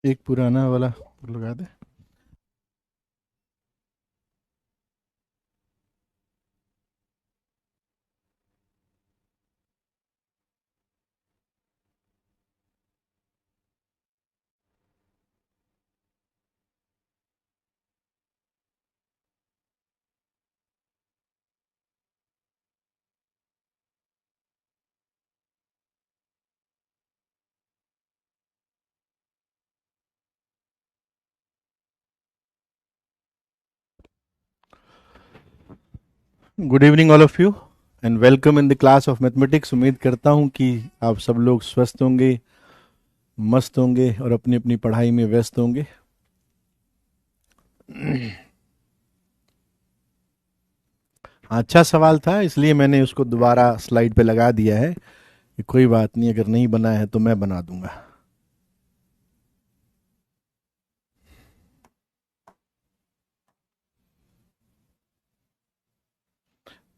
एक पुराना वाला लगा दे। Good evening all of you and welcome in the class of mathematics. उम्मीद करता हूँ कि आप सब लोग स्वस्थ होंगे, मस्त होंगे और अपनी अपनी पढ़ाई में व्यस्त होंगे। अच्छा सवाल था, इसलिए मैंने उसको दोबारा स्लाइड पे लगा दिया है कि कोई बात नहीं, अगर नहीं बना है तो मैं बना दूंगा।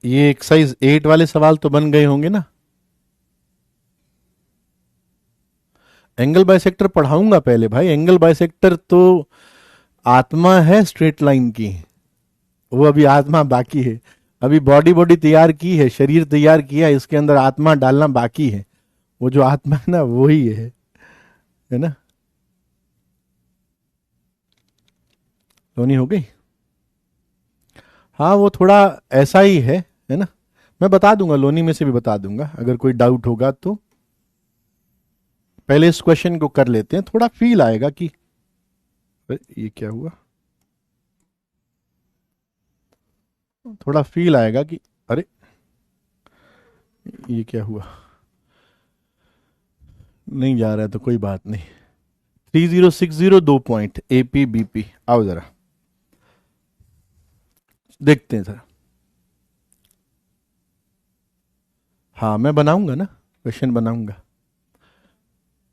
ये एक्सरसाइज 8 वाले सवाल तो बन गए होंगे ना। एंगल बाइसेक्टर पढ़ाऊंगा पहले भाई। एंगल बाइसेक्टर तो आत्मा है स्ट्रेट लाइन की, वो अभी आत्मा बाकी है। अभी बॉडी बॉडी तैयार की है, शरीर तैयार किया है, इसके अंदर आत्मा डालना बाकी है। वो जो आत्मा है ना, वो ही है ना। लोनी हो गई। हाँ, वो थोड़ा ऐसा ही है ना। मैं बता दूंगा, लोनी में से भी बता दूंगा अगर कोई डाउट होगा तो। पहले इस क्वेश्चन को कर लेते हैं, थोड़ा फील आएगा कि अरे, ये क्या हुआ। थोड़ा फील आएगा कि अरे, ये क्या हुआ। नहीं जा रहा है तो कोई बात नहीं। 3060 2 पॉइंट APBP। आओ जरा देखते हैं जरा। हाँ, मैं बनाऊंगा ना, क्वेश्चन बनाऊंगा।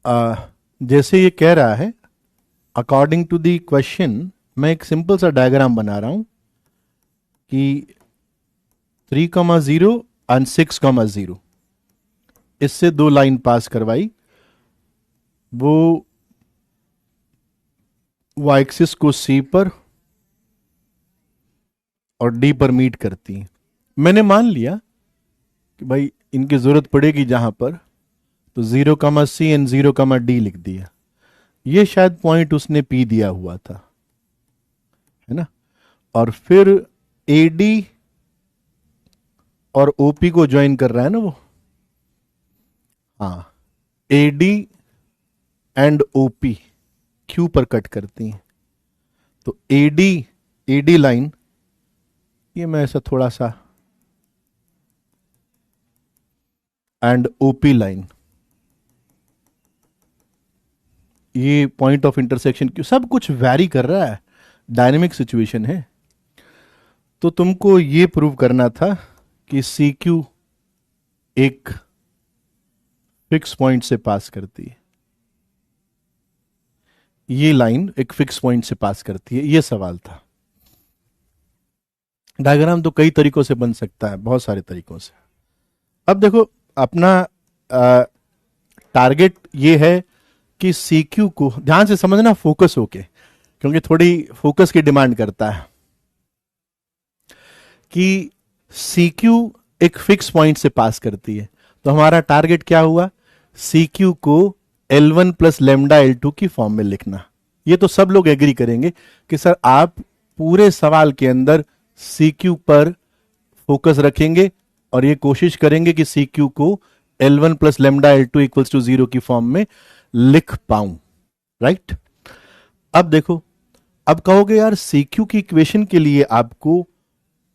आ, जैसे ये कह रहा है, अकॉर्डिंग टू द क्वेश्चन मैं एक सिंपल सा डायग्राम बना रहा हूं कि 3,0 एंड 6,0, इससे दो लाइन पास करवाई। वो वाई एक्सिस को सी पर और डी पर मीट करती हैं। मैंने मान लिया कि भाई इनकी जरूरत पड़ेगी जहां पर, तो 0,C एंड 0,D लिख दिया। ये शायद पॉइंट उसने पी दिया हुआ था, है ना। और फिर AD और OP को ज्वाइन कर रहा है ना वो। हाँ, AD एंड OP Q पर कट करती हैं। तो AD लाइन, ये मैं ऐसा थोड़ा सा, एंड OP लाइन, ये पॉइंट ऑफ इंटरसेक्शन क्यों, सब कुछ वैरी कर रहा है, डायनेमिक सिचुएशन है। तो तुमको ये प्रूव करना था कि CQ एक फिक्स पॉइंट से पास करती है, ये लाइन एक फिक्स पॉइंट से पास करती है, ये सवाल था। डायग्राम तो कई तरीकों से बन सकता है, बहुत सारे तरीकों से। अब देखो, अपना टारगेट ये है कि CQ को ध्यान से समझना, फोकस होके, क्योंकि थोड़ी फोकस की डिमांड करता है कि CQ एक फिक्स पॉइंट से पास करती है। तो हमारा टारगेट क्या हुआ, CQ को L1 प्लस लेमडा L2 की फॉर्म में लिखना। ये तो सब लोग एग्री करेंगे कि सर आप पूरे सवाल के अंदर CQ पर फोकस रखेंगे और ये कोशिश करेंगे कि CQ को L1 plus lambda L2 equals to 0 की फॉर्म में लिख पाऊं, राइट। अब देखो, अब कहोगे यार CQ की इक्वेशन के लिए आपको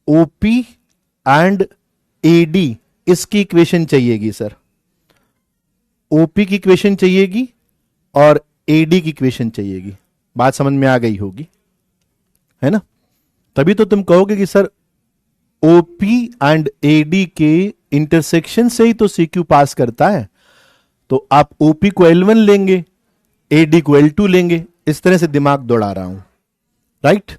OP एंड AD इसकी इक्वेशन चाहिएगी सर। OP की इक्वेशन चाहिएगी और AD की इक्वेशन चाहिएगी। बात समझ में आ गई होगी, है ना। तभी तो तुम कहोगे कि सर OP एंड AD के इंटरसेक्शन से ही तो CQ पास करता है। तो आप OP को L1 लेंगे, AD को L2 लेंगे। इस तरह से दिमाग दौड़ा रहा हूं, राइट।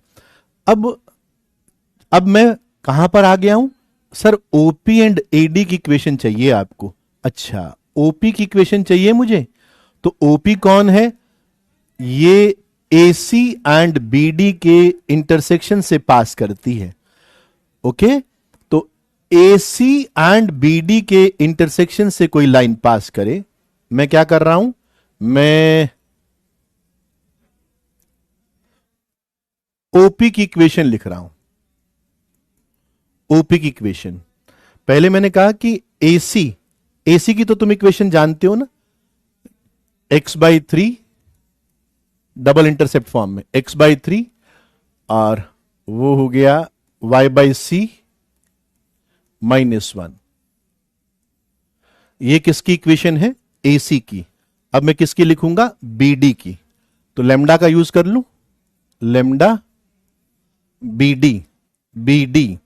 अब मैं कहां पर आ गया हूं, सर OP एंड AD की इक्वेशन चाहिए आपको। अच्छा, OP की इक्वेशन चाहिए मुझे, तो OP कौन है, ये AC एंड BD के इंटरसेक्शन से पास करती है। ओके, तो AC एंड BD के इंटरसेक्शन से कोई लाइन पास करे, मैं क्या कर रहा हूं, मैं OP की इक्वेशन लिख रहा हूं। OP की इक्वेशन, पहले मैंने कहा कि AC की तो तुम इक्वेशन जानते हो ना, x/3 डबल इंटरसेप्ट फॉर्म में x/3 और वो हो गया y/c -1। ये किसकी इक्वेशन है, AC की। अब मैं किसकी लिखूंगा, BD की। तो लेमडा का यूज कर लूं, लेमडा BD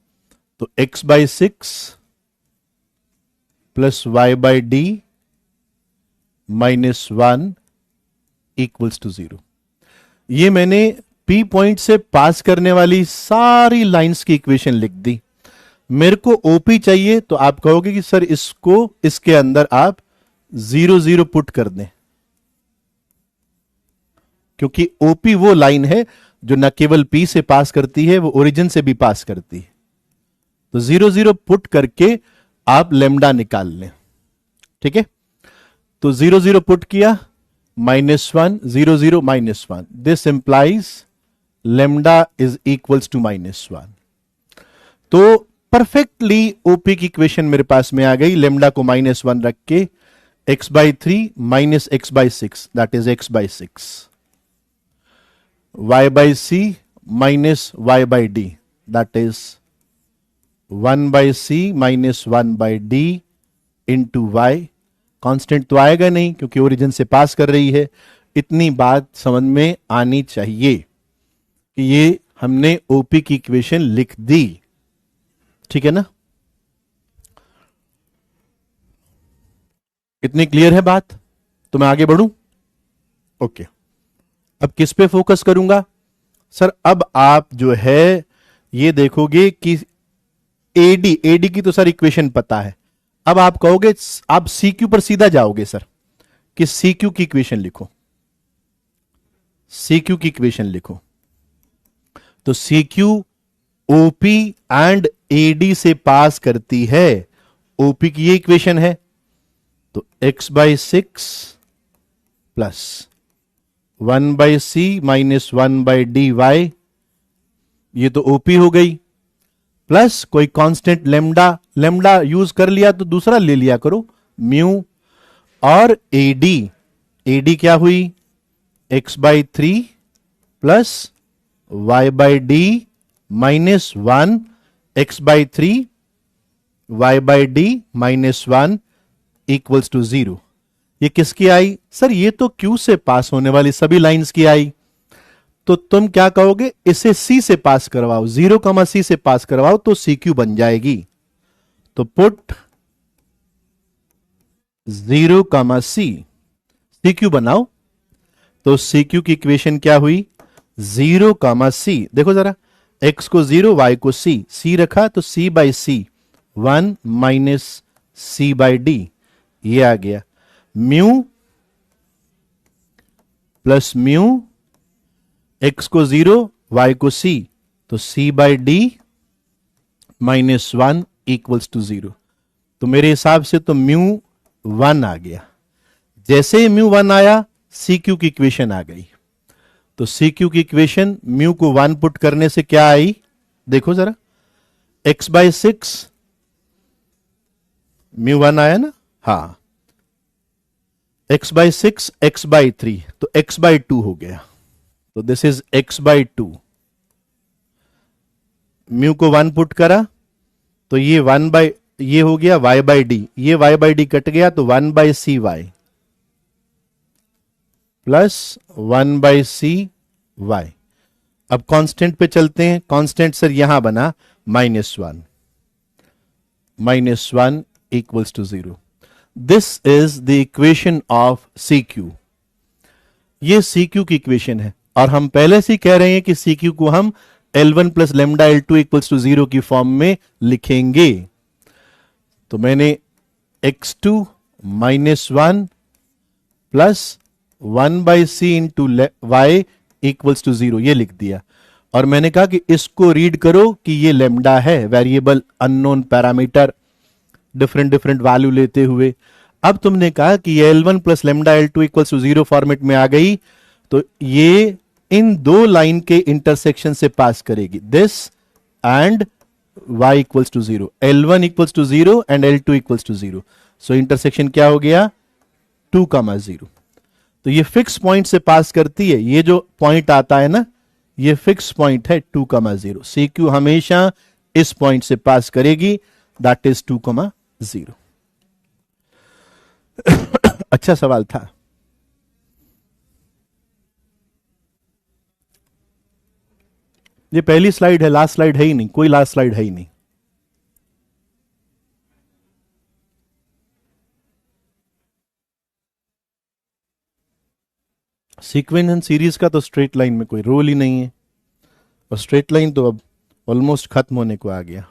तो x/6 plus y/d -1 equals to 0। ये मैंने P पॉइंट से पास करने वाली सारी लाइंस की इक्वेशन लिख दी। मेरे को OP चाहिए, तो आप कहोगे कि सर इसको इसके अंदर आप 0 0 पुट कर दें, क्योंकि OP वो लाइन है जो न केवल P से पास करती है, वो ओरिजिन से भी पास करती है। तो 0 0 पुट करके आप लेमडा निकाल लें। ठीक है, तो 0 0 पुट किया, -1 0 0 -1, this implies lambda is equals to -1। तो परफेक्टली OP की इक्वेशन मेरे पास में आ गई। लेमडा को -1 रख के x/3 minus x/6 that is x/6, y/c minus y/d that is 1/c minus 1/d into y। Constant तो आएगा नहीं क्योंकि ओरिजिन से पास कर रही है। इतनी बात समझ में आनी चाहिए कि ये हमने OP की इक्वेशन लिख दी। ठीक है ना, इतनी क्लियर है बात? तो मैं आगे बढ़ूं। ओके, अब किस पे फोकस करूंगा सर? अब आप जो है ये देखोगे कि AD की तो सर इक्वेशन पता है। अब आप कहोगे, आप CQ पर सीधा जाओगे सर कि CQ की इक्वेशन लिखो, CQ की इक्वेशन लिखो। तो CQ OP एंड AD से पास करती है। OP की ये इक्वेशन है, तो x/6 plus 1/c minus 1/dy, ये तो OP हो गई, प्लस कोई कांस्टेंट लेमडा यूज कर लिया तो दूसरा ले लिया करो, म्यू, और AD क्या हुई, x/3 plus y/d minus 1 x/3 y/d minus 1 equals to 0। ये किसकी आई सर? ये तो Q से पास होने वाली सभी लाइंस की आई। तो तुम क्या कहोगे, इसे C से पास करवाओ, 0, C से पास करवाओ तो CQ बन जाएगी। तो पुट 0, CQ बनाओ। तो CQ की इक्वेशन क्या हुई, 0, देखो जरा, x को 0 y को c रखा तो c/c 1 माइनस c/d, ये आ गया। म्यू प्लस म्यू, x को 0 y को c तो c/d माइनस 1 इक्वल्स टू 0। तो मेरे हिसाब से तो म्यू 1 आ गया। जैसे ही म्यू 1 आया, CQ की इक्वेशन आ गई। तो CQ की इक्वेशन म्यू को 1 पुट करने से क्या आई, देखो जरा, x/6 म्यू 1 आया ना, हाँ, x/6 x/3 तो x/2 हो गया। तो दिस इज x/2। म्यू को 1 पुट करा तो ये हो गया y/d, ये y/d कट गया तो 1/cy प्लस 1/cy। अब कांस्टेंट पे चलते हैं। कांस्टेंट सर यहां बना -1 equals to 0। This is the equation of CQ। ये CQ की इक्वेशन है, और हम पहले से कह रहे हैं कि CQ को हम L1 plus lambda L2 equals to 0 की फॉर्म में लिखेंगे। तो मैंने x2 -1 plus 1/c into y equals to 0, ये लिख दिया। और मैंने कहा कि इसको रीड करो कि ये लेमडा है, variable unknown parameter, different different value लेते हुए। अब तुमने कहा कि ये L1 plus lambda L2 equals to 0 format में आ गई, तो ये इन दो लाइन के इंटरसेक्शन से पास करेगी, this and y equals to 0, L1 equals to 0 and L2 equals to 0। So intersection क्या हो गया, 2,0। तो ये फिक्स पॉइंट से पास करती है, ये जो पॉइंट आता है ना, ये फिक्स पॉइंट है 2,0। CQ हमेशा इस पॉइंट से पास करेगी, दैट इज 2,0। अच्छा सवाल था। ये पहली स्लाइड है, लास्ट स्लाइड है ही नहीं, कोई लास्ट स्लाइड है ही नहीं। सीक्वेंस एंड सीरीज का तो स्ट्रेट लाइन में कोई रोल ही नहीं है, और स्ट्रेट लाइन तो अब ऑलमोस्ट खत्म होने को आ गया।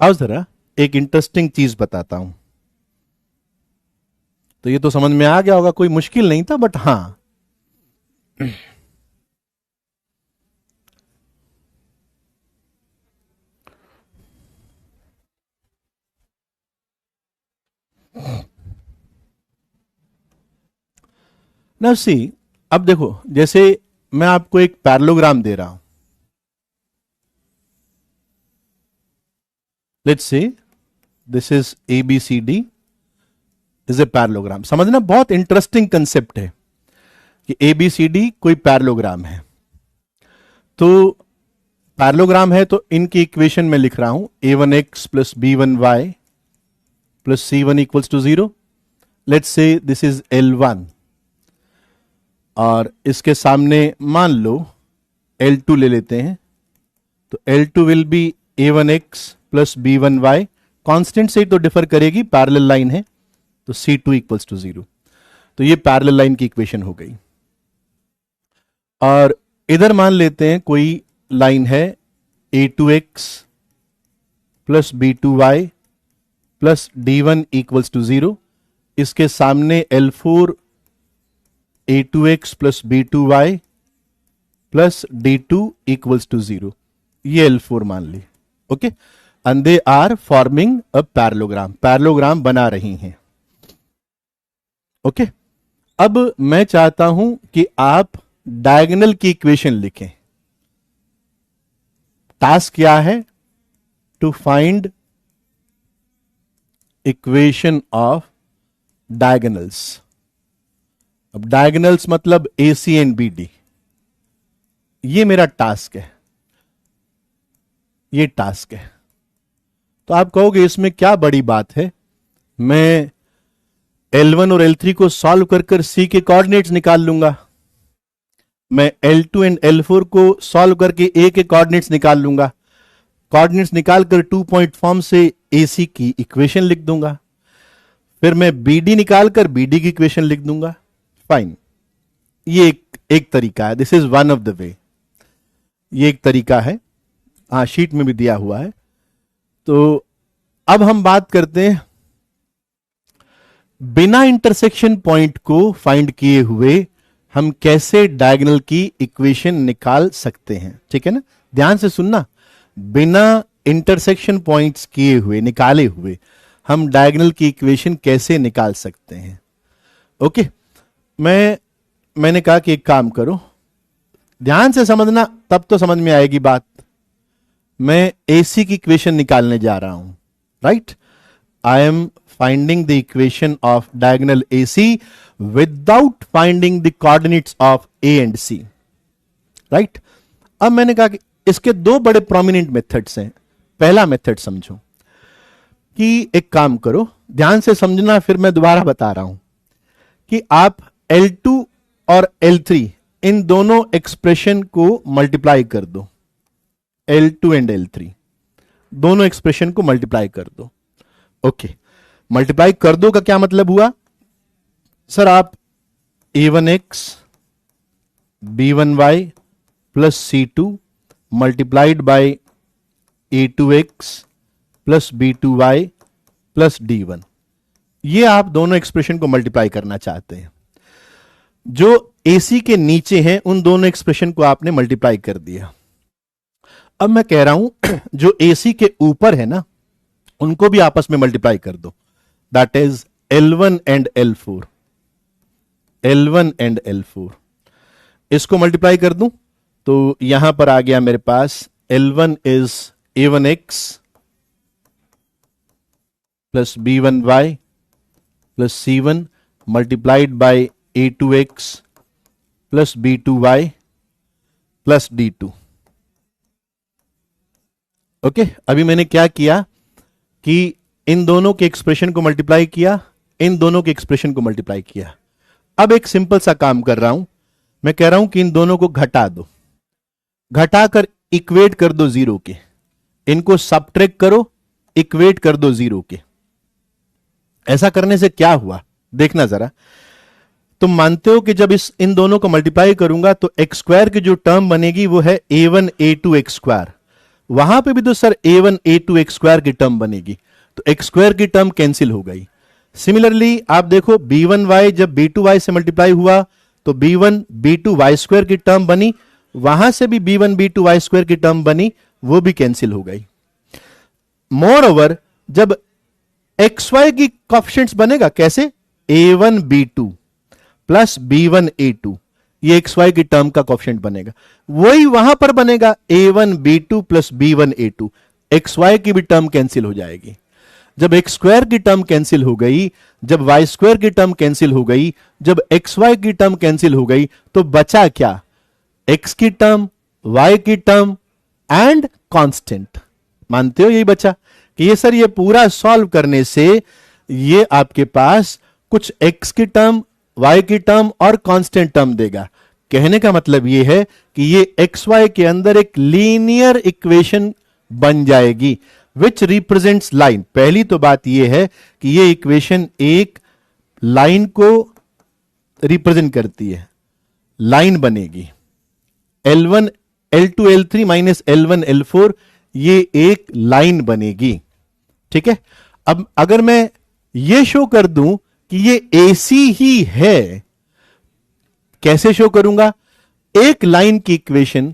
आओ जरा एक इंटरेस्टिंग चीज बताता हूं। तो ये तो समझ में आ गया होगा, कोई मुश्किल नहीं था, बट हां ना सी, अब देखो, जैसे मैं आपको एक पैरेललोग्राम दे रहा हूं, let's say this is ABCD is a parallelogram. समझना बहुत इंटरेस्टिंग कंसेप्ट है कि ABCD कोई पैरेललोग्राम है। तो पैरेललोग्राम है तो इनकी इक्वेशन में लिख रहा हूं, A1x plus B1y plus C1 equals to 0। Let's say this is L1, और इसके सामने मान लो L2 ले लेते हैं, तो L2 will be A1x plus B1y, constant से ही तो डिफर करेगी, पैरेलल लाइन है, तो C2 इक्वल्स टू 0। तो ये पैरेलल लाइन की इक्वेशन हो गई। और इधर मान लेते हैं कोई लाइन है A2x plus B2y plus D1 equals to 0, इसके सामने L4 A2x plus B2y plus D2 equals to 0, ये L4 मान ली, okay, and they are forming a parallelogram, parallelogram बना रही हैं, ओके। अब मैं चाहता हूं कि आप डायगोनल की इक्वेशन लिखें। टास्क क्या है, to find equation of diagonals. अब डायगोनल्स मतलब AC एंड BD, ये मेरा टास्क है, ये टास्क है। तो आप कहोगे इसमें क्या बड़ी बात है, मैं L1 और L3 को सॉल्व कर कर C के कोऑर्डिनेट्स निकाल लूंगा, मैं L2 एंड L4 को सॉल्व करके A के कोऑर्डिनेट्स निकाल लूंगा, कोऑर्डिनेट्स निकाल कर 2 पॉइंट फॉर्म से AC की इक्वेशन लिख दूंगा, फिर मैं BD निकाल कर BD की इक्वेशन लिख दूंगा, फाइन। ये एक तरीका है, this is one of the way, ये एक तरीका है, हाँ शीट में भी दिया हुआ है। तो अब हम बात करते हैं बिना इंटरसेक्शन पॉइंट को फाइंड किए हुए हम कैसे डायगोनल की इक्वेशन निकाल सकते हैं, ठीक है ना, ध्यान से सुनना। बिना इंटरसेक्शन पॉइंट्स किए हुए, निकाले हुए, हम डायगोनल की इक्वेशन कैसे निकाल सकते हैं, ओके। मैंने कहा कि एक काम करो, ध्यान से समझना, तब तो समझ में आएगी बात। मैं AC की इक्वेशन निकालने जा रहा हूं, right, I am finding the equation of diagonal AC without finding the coordinates of A and C, right. अब मैंने कहा कि इसके दो बड़े प्रोमिनेंट मेथड्स हैं। पहला मेथड समझो कि एक काम करो, ध्यान से समझना, फिर मैं दोबारा बता रहा हूं कि आप L2 और L3 इन दोनों एक्सप्रेशन को मल्टीप्लाई कर दो, L2 एंड L3 दोनों एक्सप्रेशन को मल्टीप्लाई कर दो, ओके। मल्टीप्लाई कर दो का क्या मतलब हुआ, सर आप a1x b1y plus c2 multiplied by a2x plus b2y plus d1। ये आप दोनों एक्सप्रेशन को मल्टीप्लाई करना चाहते हैं। जो AC के नीचे हैं उन दोनों एक्सप्रेशन को आपने मल्टीप्लाई कर दिया। अब मैं कह रहा हूं जो AC के ऊपर है ना उनको भी आपस में मल्टीप्लाई कर दो, that is L1 and L4, L1 and L4। इसको मल्टीप्लाई कर दूं तो यहां पर आ गया मेरे पास L1 is a1x plus b1y plus c1 multiplied by a2x plus b2y plus d2। Okay, अभी मैंने क्या किया कि इन दोनों के एक्सप्रेशन को मल्टीप्लाई किया, इन दोनों के एक्सप्रेशन को मल्टीप्लाई किया। अब एक सिंपल सा काम कर रहा हूं, मैं कह रहा हूं कि इन दोनों को घटा दो, घटाकर इक्वेट कर दो जीरो के, इनको सबट्रैक्ट करो, इक्वेट कर दो जीरो के। ऐसा करने से क्या हुआ देखना जरा। तुम मानते हो कि जब इन दोनों को मल्टीप्लाई करूंगा तो एक्स स्क्वायर की जो टर्म बनेगी वो है a1 a2 एक्स स्क्वायर, वहां पे भी तो sir a1 a2 x square की टर्म बनेगी, तो एक्स स्क्वायर की टर्म कैंसिल हो गई। सिमिलरली आप देखो b1y जब b2y से मल्टीप्लाई हुआ तो b1 b2 y स्क्वायर की टर्म बनी, वहां से भी b1 b2 y स्क्वायर की टर्म बनी, वो भी कैंसिल हो गई। मोर ओवर जब xy की कोएफिशिएंट्स बनेगा कैसे, a1 b2 plus b1 a2, ये xy की टर्म का कोएफिशिएंट बनेगा, वही वहां पर बनेगा a1 b2 plus b1 a2, xy की भी टर्म कैंसिल हो जाएगी। जब एक्स स्क्वायर की टर्म कैंसिल हो गई, जब वाई स्क्वायर की टर्म कैंसिल हो गई, जब एक्स वाई की टर्म कैंसिल हो गई, तो बचा क्या, एक्स की टर्म, वाई की टर्म एंड कांस्टेंट। मानते हो यही बचा कि ये सर ये पूरा सॉल्व करने से ये आपके पास कुछ एक्स की टर्म, वाई की टर्म और कांस्टेंट टर्म देगा। कहने का मतलब ये है कि ये एक्स वाई के अंदर एक लीनियर इक्वेशन बन जाएगी विच रिप्रेजेंट्स लाइन। पहली तो बात यह है कि ये इक्वेशन एक लाइन को रिप्रेजेंट करती है, लाइन बनेगी L1 L2 L3 minus L1 L4, ये एक लाइन बनेगी। ठीक है, अब अगर मैं ये शो कर दूं कि ये AC ही है, कैसे शो करूंगा, एक लाइन की इक्वेशन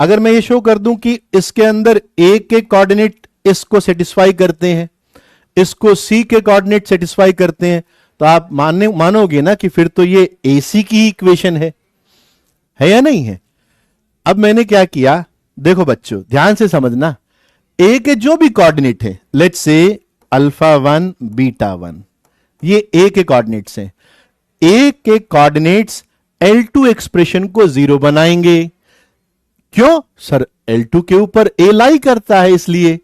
अगर मैं ये शो कर दूं कि इसके अंदर A के कोऑर्डिनेट इसको सेटिस्फाई करते हैं, इसको C के कोऑर्डिनेट सेटिस्फाई करते हैं, तो आप मानोगे ना कि फिर तो ये AC की इक्वेशन है या नहीं है। अब मैंने क्या किया, देखो बच्चों ध्यान से समझना, A के जो भी कोऑर्डिनेट है, लेट्स से अल्फा 1 बीटा 1, ये A के कोऑर्डिनेट्स हैं। A के कोऑर्डिनेट्स L2 एक्सप्रेशन को जीरो बनाएंगे। क्यों सर, L2 के ऊपर A लाई करता है, इसलिए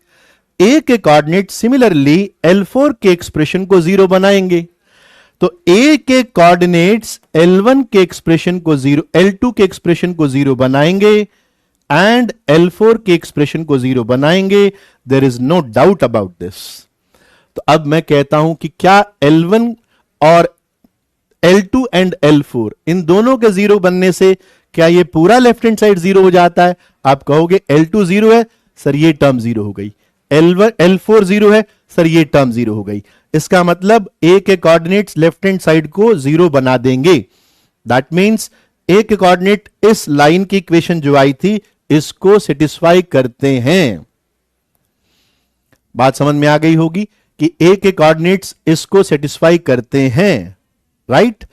A के कोऑर्डिनेट सिमिलरली L4 के एक्सप्रेशन को जीरो बनाएंगे। तो A के कोऑर्डिनेट्स L1 के एक्सप्रेशन को जीरो, L2 के एक्सप्रेशन को जीरो बनाएंगे एंड L4 के एक्सप्रेशन को जीरो बनाएंगे। There is no doubt about this. तो अब मैं कहता हूं कि क्या L1 और L2 एंड L4 इन दोनों के जीरो बनने से क्या ये पूरा लेफ्ट हैंड साइड जीरो हो जाता है? आप कहोगे L2 जीरो है सर, ये टर्म जीरो हो गई, L4 जीरो है सर, ये टर्म जीरो हो गई। इसका मतलब A के कोऑर्डिनेट्स लेफ्ट हैंड साइड को जीरो बना देंगे। दैट मींस A के कोऑर्डिनेट इस लाइन की इक्वेशन जो आई थी इसको सेटिस्फाई करते हैं। बात समझ में आ गई होगी कि A के कोऑर्डिनेट्स इसको सेटिस्फाई करते हैं, राइट।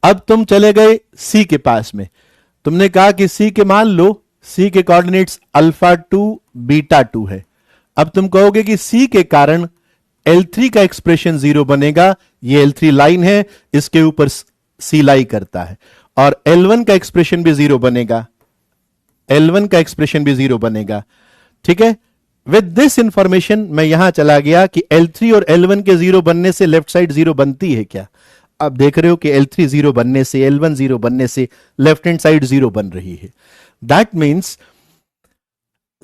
अब तुम चले गए C के पास में, तुमने कहा कि C के मान लो C के कोऑर्डिनेट्स अल्फा 2 बीटा 2 है। अब तुम कहोगे कि C के कारण L3 का एक्सप्रेशन जीरो बनेगा, ये L3 लाइन है, इसके ऊपर C लाई करता है, और L1 का एक्सप्रेशन भी जीरो बनेगा, L1 का एक्सप्रेशन भी जीरो बनेगा। ठीक है, विद दिस इंफॉर्मेशन मैं यहां चला गया कि L3 और L1 के जीरो बनने से लेफ्ट साइड जीरो बनती है क्या? आप देख रहे हो कि L3 जीरो बनने से, L1 जीरो बनने से लेफ्ट हैंड साइड जीरो बन रही है। दैट मीन्स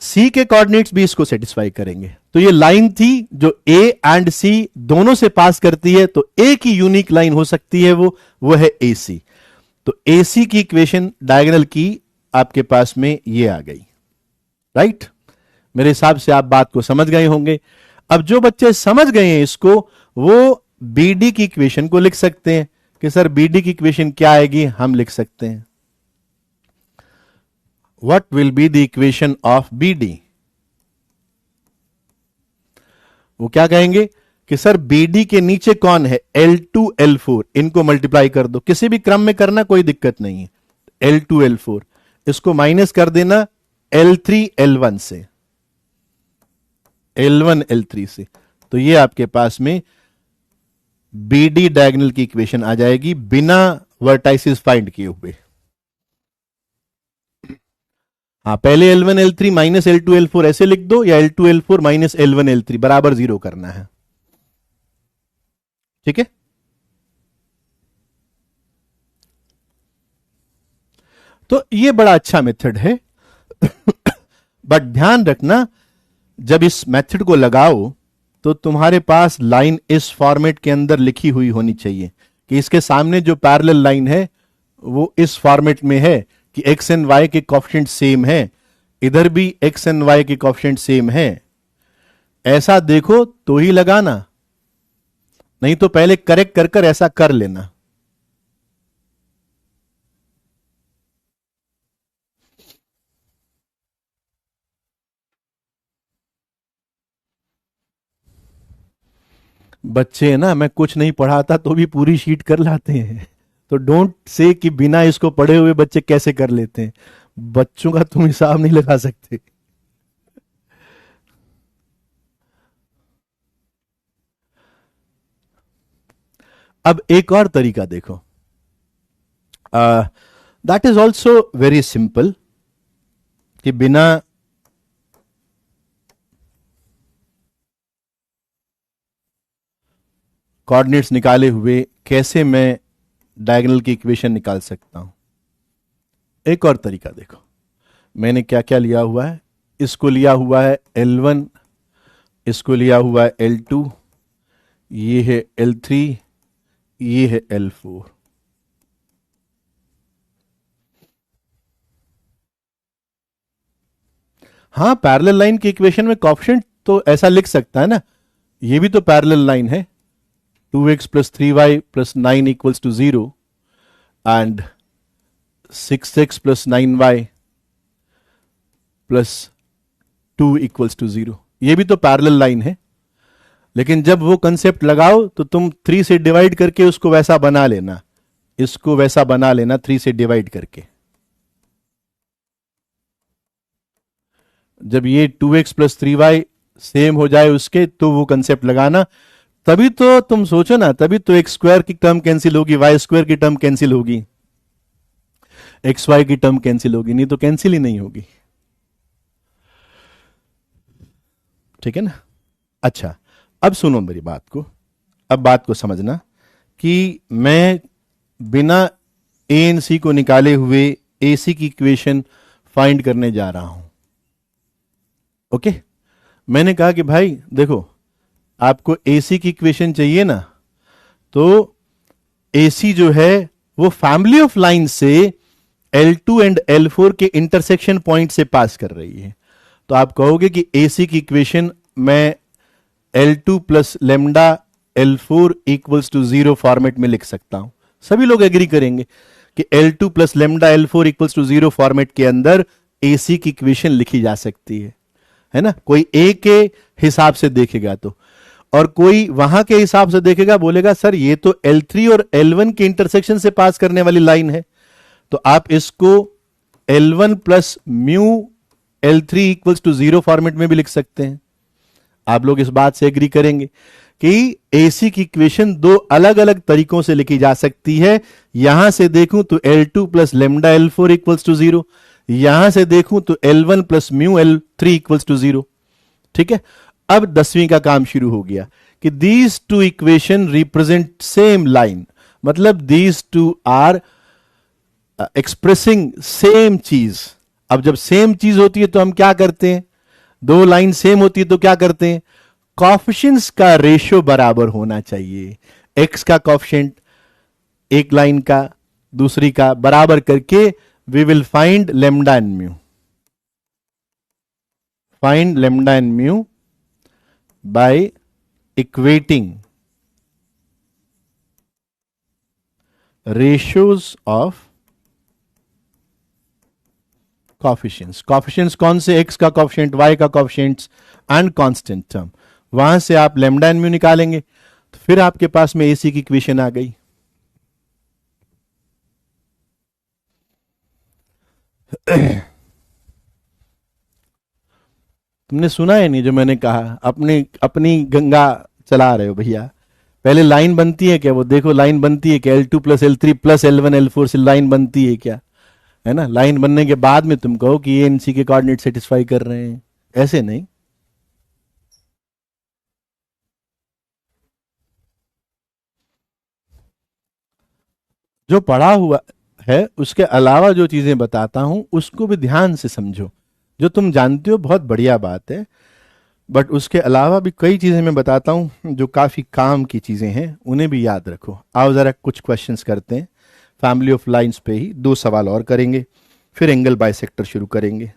C के कोऑर्डिनेट्स भी इसको सेटिस्फाई करेंगे। तो ये लाइन थी जो A एंड C दोनों से पास करती है, तो A की यूनिक लाइन हो सकती है, वो है AC। तो AC की इक्वेशन डायगोनल की आपके पास में ये आ गई, राइट। मेरे हिसाब से आप बात को समझ गए होंगे। अब जो बच्चे समझ गए हैं इसको, वो BD की इक्वेशन को लिख सकते हैं कि सर BD की इक्वेशन क्या आएगी, हम लिख सकते हैं what will be the equation of BD। वो क्या कहेंगे कि सर BD के नीचे कौन है, L2 L4, इनको मल्टीप्लाई कर दो, किसी भी क्रम में करना कोई दिक्कत नहीं है। L2 L4 इसको माइनस कर देना L3 L1 से, L1 L3 से, तो ये आपके पास में BD डायगोनल की इक्वेशन आ जाएगी बिना वर्टाइसिस फाइंड किए हुए। हाँ, पहले L1 L3 minus L2 L4 ऐसे लिख दो, या L2 L4 minus L1 L3 बराबर 0 करना है, ठीक है। तो ये बड़ा अच्छा मेथड है बट ध्यान रखना, जब इस मेथड को लगाओ तो तुम्हारे पास लाइन इस फॉर्मेट के अंदर लिखी हुई होनी चाहिए कि इसके सामने जो पैरेलल लाइन है वो इस फॉर्मेट में है कि एक्स एंड वाई के कोएफिशिएंट सेम है, इधर भी एक्स एंड वाई के कोएफिशिएंट सेम है। ऐसा देखो तो ही लगाना, नहीं तो पहले करेक्ट कर कर ऐसा कर लेना। बच्चे ना, मैं कुछ नहीं पढ़ाता तो भी पूरी शीट कर लाते हैं, तो डोंट से कि बिना इसको पढ़े हुए बच्चे कैसे कर लेते हैं। बच्चों का तुम हिसाब नहीं लगा सकते। अब एक और तरीका देखो, that is also very simple, कि बिना कोऑर्डिनेट्स निकाले हुए कैसे मैं डायगोनल की इक्वेशन निकाल सकता हूं। एक और तरीका देखो, मैंने क्या क्या लिया हुआ है, इसको लिया हुआ है L1, इसको लिया हुआ है L2, ये है L3, ये है L4। हाँ, पैरेलल लाइन की इक्वेशन में कोएफिशिएंट तो ऐसा लिख सकता है ना, ये भी तो पैरेलल लाइन है, 2x plus 3y plus 9 equals to 0 and 6x plus 9y plus 2 equals to 0, ये भी तो पैरेलल लाइन है। लेकिन जब वो कंसेप्ट लगाओ तो तुम 3 से डिवाइड करके उसको वैसा बना लेना, इसको वैसा बना लेना 3 से डिवाइड करके। जब ये 2x plus 3y सेम हो जाए उसके, तो वो कंसेप्ट लगाना, तभी तो तुम सोचो ना, तभी तो एक्स स्क्वायर की टर्म कैंसिल होगी, वाई स्क्वायर की टर्म कैंसिल होगी, एक्स वाई की टर्म कैंसिल होगी, नहीं तो कैंसिल ही नहीं होगी, ठीक है ना। अच्छा, अब सुनो मेरी बात को, अब बात को समझना कि मैं बिना ए एंड सी को निकाले हुए AC की इक्वेशन फाइंड करने जा रहा हूं। ओके, मैंने कहा कि भाई देखो, आपको AC की इक्वेशन चाहिए ना, तो AC जो है वो फैमिली ऑफ लाइन से L2 एंड L4 के इंटरसेक्शन पॉइंट से पास कर रही है। तो आप कहोगे कि AC की इक्वेशन मैं L2 plus lambda L4 equals to 0 format में लिख सकता हूं। सभी लोग एग्री करेंगे कि L2 plus lambda L4 equals to 0 format के अंदर AC की इक्वेशन लिखी जा सकती है ना। कोई A के हिसाब से देखेगा तो, और कोई वहां के हिसाब से देखेगा, बोलेगा सर ये तो L3 और L1 के इंटरसेक्शन से पास करने वाली लाइन है, तो आप इसको L1 plus mu L3 equals to 0 format में भी लिख सकते हैं। आप लोग इस बात से एग्री करेंगे कि AC की इक्वेशन दो अलग अलग तरीकों से लिखी जा सकती है। यहां से देखूं तो L2 plus lambda L4 equals to 0, यहां से देखूं तो L1 plus mu L3 equals to 0। ठीक है, अब 10वीं का काम शुरू हो गया कि these two equation represent same line, मतलब these two are expressing same चीज। अब जब सेम चीज होती है तो हम क्या करते हैं, दो लाइन सेम होती है तो क्या करते हैं, कोएफिशिएंट्स का रेशियो बराबर होना चाहिए। एक्स का कोएफिशिएंट एक लाइन का दूसरी का बराबर करके we will find lambda and mu. Find lambda and mu by equating ratios of coefficients. coefficients कौन से? x का coefficient, y का coefficient एंड कांस्टेंट टर्म. वहां से आप लेमडा एंड म्यू निकालेंगे तो फिर आपके पास में एसी की इक्वेशन आ गई. तुमने सुना है नहीं जो मैंने कहा? अपनी अपनी गंगा चला रहे हो भैया. पहले लाइन बनती है क्या? वो देखो लाइन बनती है क्या? L2 plus L3 plus L1 L4 से लाइन बनती है क्या? है ना. लाइन बनने के बाद में तुम कहो कि ये इनसी के कोऑर्डिनेट सेटिस्फाई कर रहे हैं, ऐसे नहीं. जो पढ़ा हुआ है उसके अलावा जो चीजें बताता हूं उसको भी ध्यान से समझो. जो तुम जानते हो बहुत बढ़िया बात है, बट उसके अलावा भी कई चीजें मैं बताता हूं जो काफी काम की चीजें हैं, उन्हें भी याद रखो. आओ जरा कुछ क्वेश्चंस करते हैं. फैमिली ऑफ लाइंस पे ही 2 सवाल और करेंगे, फिर एंगल बाइसेक्टर शुरू करेंगे.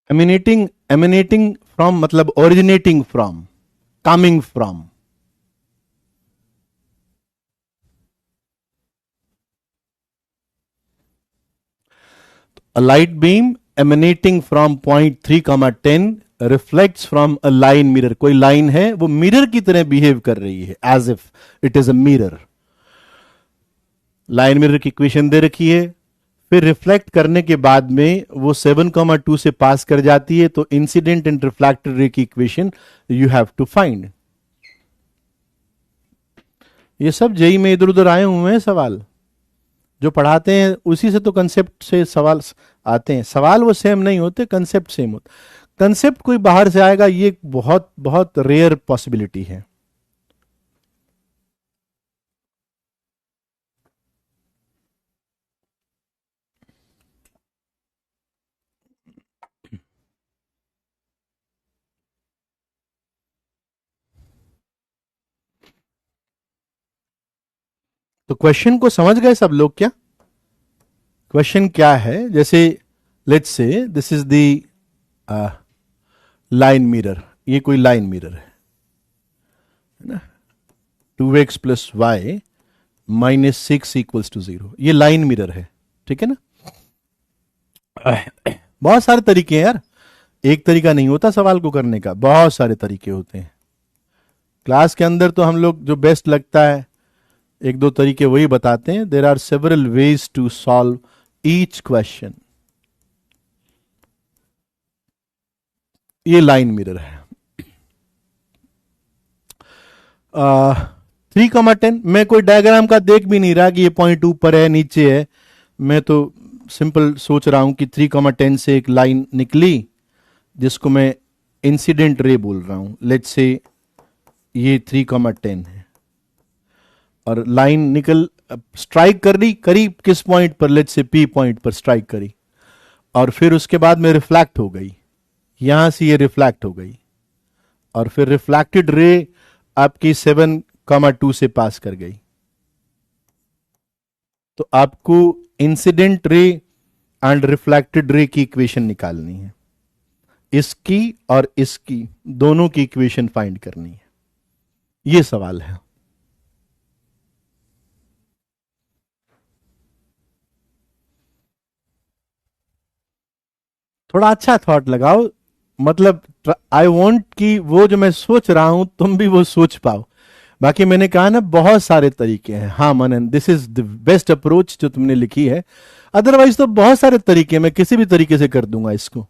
एमिनेटिंग फ्रॉम मतलब originating from, coming from. A light beam emanating from point 3, 10 reflects from a line mirror. कोई लाइन है वो मिरर की तरह बिहेव कर रही है, as if it is a mirror. Line mirror की इक्वेशन दे रखी है, फिर रिफ्लेक्ट करने के बाद में वो 7,2 से पास कर जाती है, तो इंसिडेंट एंड रिफ्लेक्टेड रे की equation you have to find. ये सब जेई में इधर उधर आए हुए हैं सवाल. जो पढ़ाते हैं उसी से तो कंसेप्ट से सवाल आते हैं. सवाल वो सेम नहीं होते, कंसेप्ट सेम होते. कंसेप्ट कोई बाहर से आएगा ये बहुत बहुत रेयर पॉसिबिलिटी है. तो क्वेश्चन को समझ गए सब लोग क्या? क्वेश्चन क्या है? जैसे let's say this is the line mirror. ये कोई लाइन मिरर है ना. 2x plus y minus 6 equals to 0. ये लाइन मिरर है, ठीक है ना. बहुत सारे तरीके हैं यार, एक तरीका नहीं होता सवाल को करने का, बहुत सारे तरीके होते हैं. क्लास के अंदर तो हम लोग जो बेस्ट लगता है एक दो तरीके वही बताते हैं. There are several ways to solve each question. ये लाइन मिरर है. 3,10 मैं कोई डायग्राम का देख भी नहीं रहा कि ये पॉइंट ऊपर है नीचे है, मैं तो सिंपल सोच रहा हूं कि 3,10 से एक लाइन निकली जिसको मैं इंसिडेंट रे बोल रहा हूं। लेट्स से ये 3,10 है और लाइन निकल स्ट्राइक कर ली करीब किस पॉइंट पर, लेट्स से पी पॉइंट पर स्ट्राइक करी और फिर उसके बाद में रिफ्लेक्ट हो गई, यहां से ये रिफ्लेक्ट हो गई और फिर रिफ्लेक्टेड रे आपकी 7,2 से पास कर गई। तो आपको incident ray and reflected ray की इक्वेशन निकालनी है, इसकी और इसकी दोनों की इक्वेशन फाइंड करनी है, ये सवाल है। थोड़ा अच्छा थॉट लगाओ, मतलब आई वॉन्ट कि वो जो मैं सोच रहा हूं तुम भी वो सोच पाओ। बाकी मैंने कहा ना बहुत सारे तरीके हैं। हाँ Manan, this is the best approach जो तुमने लिखी है, अदरवाइज तो बहुत सारे तरीके, मैं किसी भी तरीके से कर दूंगा इसको।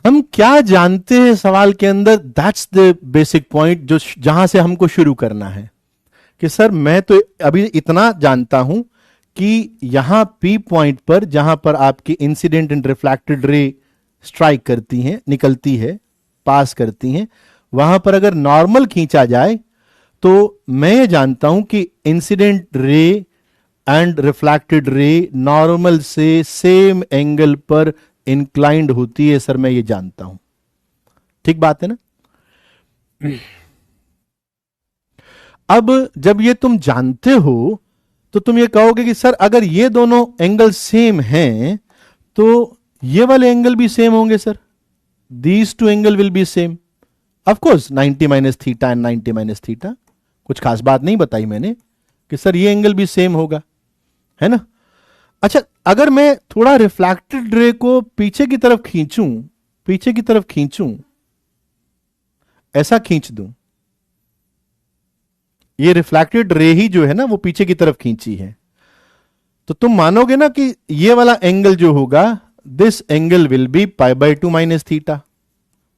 हम क्या जानते हैं सवाल के अंदर, दैट्स द बेसिक पॉइंट जो जहां से हमको शुरू करना है कि सर मैं तो अभी इतना जानता हूं कि यहां पी पॉइंट पर जहां पर आपकी इंसिडेंट एंड रिफ्लेक्टेड रे स्ट्राइक करती हैं, निकलती है, पास करती हैं, वहां पर अगर नॉर्मल खींचा जाए तो मैं ये जानता हूं कि इंसिडेंट रे एंड रिफ्लेक्टेड रे नॉर्मल से सेम एंगल पर इंक्लाइंड होती है। सर मैं ये जानता हूं, ठीक बात है ना। अब जब ये तुम जानते हो तो तुम ये कहोगे कि सर अगर ये दोनों एंगल सेम हैं तो ये वाले एंगल भी सेम होंगे sir, these two angle will B same. Of course 90 minus theta and 90 minus theta, कुछ खास बात नहीं बताई मैंने कि सर ये एंगल भी सेम होगा, है ना। अच्छा, अगर मैं थोड़ा रिफ्लेक्टेड रे को पीछे की तरफ खींचूं, पीछे की तरफ खींचूं, ऐसा खींच दूं, ये रिफ्लेक्टेड रे ही जो है ना वो पीछे की तरफ खींची है, तो तुम मानोगे ना कि ये वाला एंगल जो होगा, this angle will be π/2 minus theta.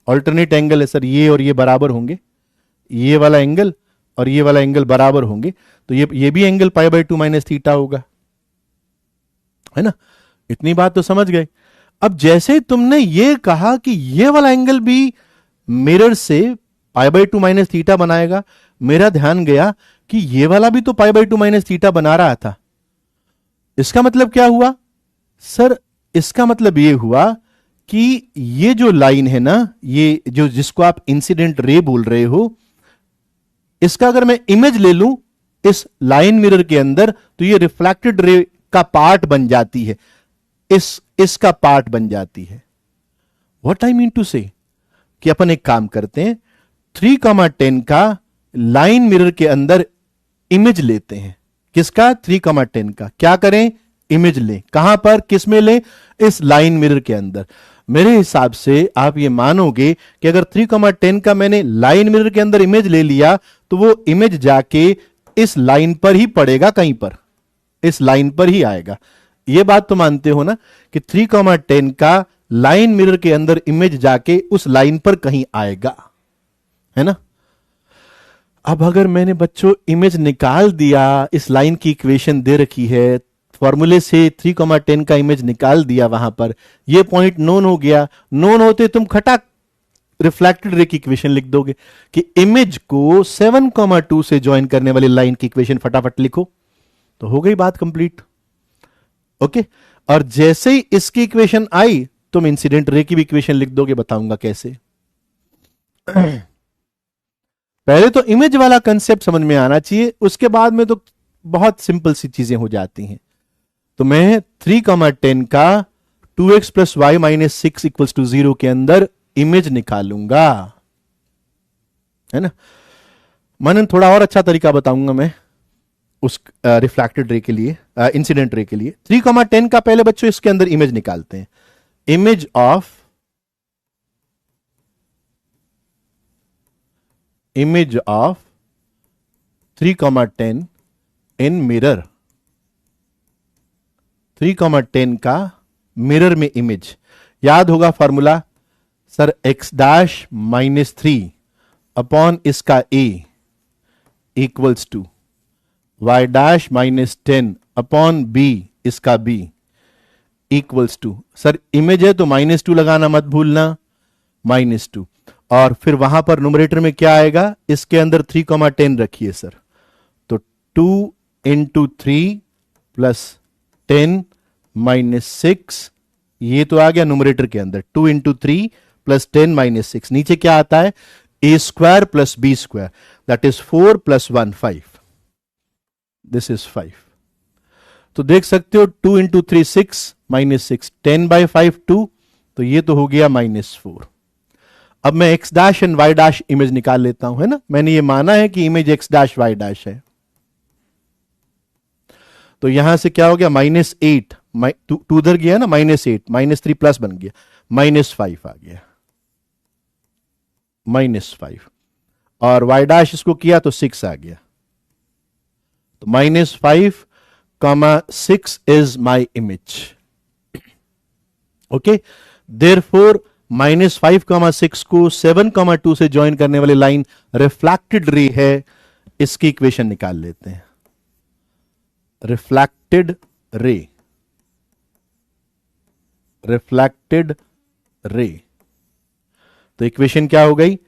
Alternate angle है सर, ये और ये बराबर होंगे, ये वाला एंगल और ये वाला एंगल बराबर होंगे, तो ये भी एंगल π/2 माइनस थीटा होगा, है ना। इतनी बात तो समझ गए। अब जैसे तुमने ये कहा कि ये वाला एंगल भी मिरर से π/2 माइनस थीटा बनाएगा, मेरा ध्यान गया कि ये वाला भी तो π/2 माइनस थीटा बना रहा था। इसका मतलब क्या हुआ सर, इसका मतलब ये हुआ कि ये जो लाइन है ना, ये जो जिसको आप इंसिडेंट रे बोल रहे हो, इसका अगर मैं इमेज ले लूं इस लाइन मिरर के अंदर तो ये रिफ्लेक्टेड रे का पार्ट बन जाती है, इसका पार्ट बन जाती है। व्हाट आई मीन टू से कि अपन एक काम करते हैं, 3,10 का लाइन मिरर के अंदर इमेज लेते हैं। किसका? 3,10 का। क्या करें? इमेज लें। कहां पर, किस में लें? इस लाइन मिरर के अंदर। मेरे हिसाब से आप ये मानोगे कि अगर 3,10 का मैंने लाइन मिरर के अंदर इमेज ले लिया तो वो इमेज जाके इस लाइन पर ही पड़ेगा, कहीं पर इस लाइन पर ही आएगा। ये बात तो मानते हो ना कि 3,10 का लाइन मिरर के अंदर इमेज जाके उस लाइन पर कहीं आएगा, है ना। अब अगर मैंने बच्चों इमेज निकाल दिया, इस लाइन की इक्वेशन दे रखी है, फॉर्मूले से 3,10 का इमेज निकाल दिया, वहां पर ये पॉइंट नोन हो गया। नोन होते तुम खटाक रिफ्लेक्टेड रे की इक्वेशन लिख दोगे कि इमेज को 7,2 से ज्वाइन करने वाली लाइन की इक्वेशन फटाफट लिखो, तो हो गई बात कंप्लीट। ओके, और जैसे ही इसकी इक्वेशन आई तुम इंसिडेंट रे की भी इक्वेशन लिख दोगे, बताऊंगा कैसे। पहले तो इमेज वाला कंसेप्ट समझ में आना चाहिए, उसके बाद में तो बहुत सिंपल सी चीजें हो जाती हैं। तो मैं 3,10 का 2x plus y minus 6 equals to 0 के अंदर इमेज निकालूंगा, है ना। मनन थोड़ा और अच्छा तरीका बताऊंगा मैं उस रिफ्लेक्टेड रे के लिए, इंसिडेंट रे के लिए। 3,10 का पहले बच्चों इसके अंदर इमेज निकालते हैं। Image of 3,10 in mirror. 3,10 का मिरर में इमेज, याद होगा formula sir, x dash minus 3 upon इसका a equals to y dash minus 10 upon b इसका b equals to, sir image है तो -2 लगाना मत भूलना, -2। और फिर वहां पर न्यूमरेटर में क्या आएगा, इसके अंदर 3,10 रखिए सर, तो 2 इंटू 3 प्लस 10 माइनस 6, ये तो आ गया न्यूमरेटर के अंदर। 2 इंटू 3 प्लस 10 माइनस 6, नीचे क्या आता है, a square plus b square, that is 4 plus 1 5, this is 5। तो देख सकते हो 2 इंटू 3 6 माइनस 6, 10 बाई 5 2, तो ये तो हो गया -4। अब मैं x dash and y dash image निकाल लेता हूं, है ना, मैंने ये माना है कि image x dash y dash है। तो यहां से क्या हो गया, -8, टू उधर गया ना, -8 -3 प्लस बन गया, -5 आ गया, -5। और y डैश इसको किया तो 6 आ गया, तो -5, 6 is my image. Okay, therefore -5, 6 को 7,2 से ज्वाइन करने वाली लाइन रिफ्लेक्टेड रे है, इसकी इक्वेशन निकाल लेते हैं। रिफ्लेक्टेड रे, रिफ्लेक्टेड रे, तो इक्वेशन क्या हो गई,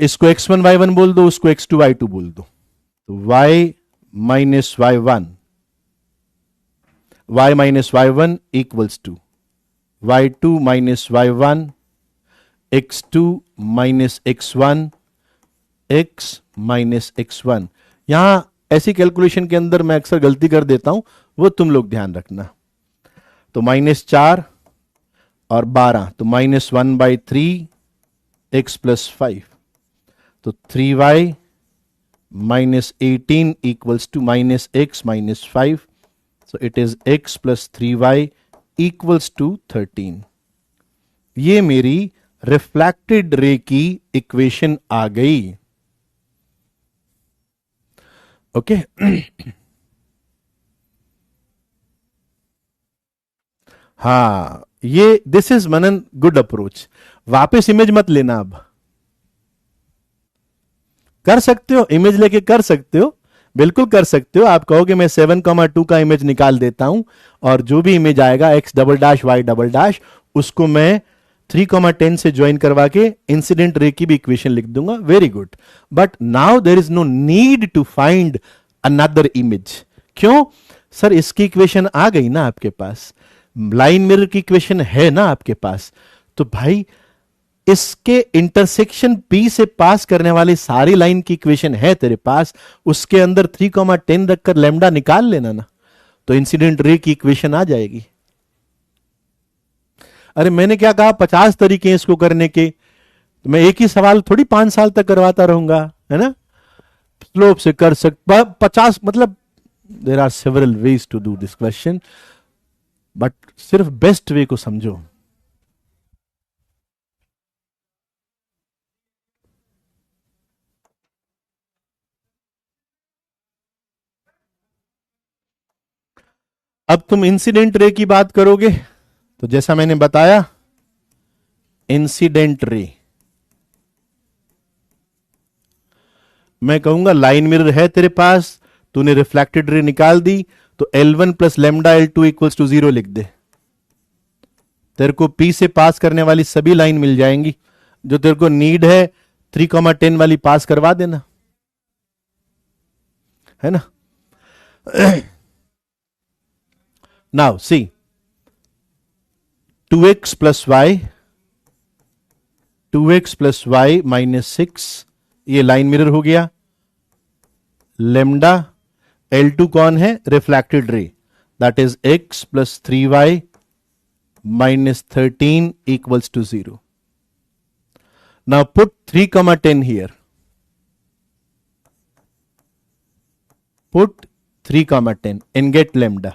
इसको x1 y1 बोल दो, उसको x2 y2 बोल दो, तो y minus y1, y minus y1 equals to y2 minus y1, x2 minus x1, x minus x1। यहां ऐसी कैलकुलेशन के अंदर मैं अक्सर गलती कर देता हूं, वो तुम लोग ध्यान रखना। तो -4 और 12, तो -1/3 x प्लस 5, तो 3y -18 equals to -x minus 5, so it is x plus 3y equals to 13। ये मेरी रिफ्लेक्टेड रे की इक्वेशन आ गई। ओके हाँ, ये this is Manan good approach. वापस इमेज मत लेना, अब कर सकते हो, इमेज लेके कर सकते हो, बिल्कुल कर सकते हो। आप कहोगे मैं 7,2 का इमेज निकाल देता हूं और जो भी इमेज आएगा x double dash y double dash, उसको मैं 3,10 से ज्वाइन करवा के इंसिडेंट रे की भी इक्वेशन लिख दूंगा। Very good, but now there is no need to find another image. क्यों सर, इसकी इक्वेशन आ गई ना आपके पास, लाइन मिरर की इक्वेशन है ना आपके पास, तो भाई इसके इंटरसेक्शन P से पास करने वाली सारी लाइन की इक्वेशन है तेरे पास, उसके अंदर 3,10 रखकर लैम्डा निकाल लेना ना, तो इंसिडेंट रे की इक्वेशन आ जाएगी। अरे मैंने क्या कहा, 50 तरीके हैं इसको करने के, तो मैं एक ही सवाल थोड़ी 5 साल तक करवाता रहूंगा, है ना। स्लोप से कर सकता 50, मतलब there are several ways to do this question, but सिर्फ बेस्ट वे को समझो। अब तुम इंसिडेंट रे की बात करोगे, तो जैसा मैंने बताया, इंसिडेंट रे मैं कहूंगा लाइन मिरर है तेरे पास, तूने रिफ्लेक्टेड रे निकाल दी, तो L1 plus lambda L2 equals to 0 लिख दे। तेरे को P से पास करने वाली सभी लाइन मिल जाएंगी, जो तेरे को नीड है 3,10 वाली पास करवा देना, है ना। Now see 2x plus y, 2x plus y minus 6, ये लाइन मिरर हो गया। लेमडा L2 कौन है, reflected ray, that is x plus 3y minus 13 equals to 0. Now put 3,10 here. Put 3,10 and get lambda.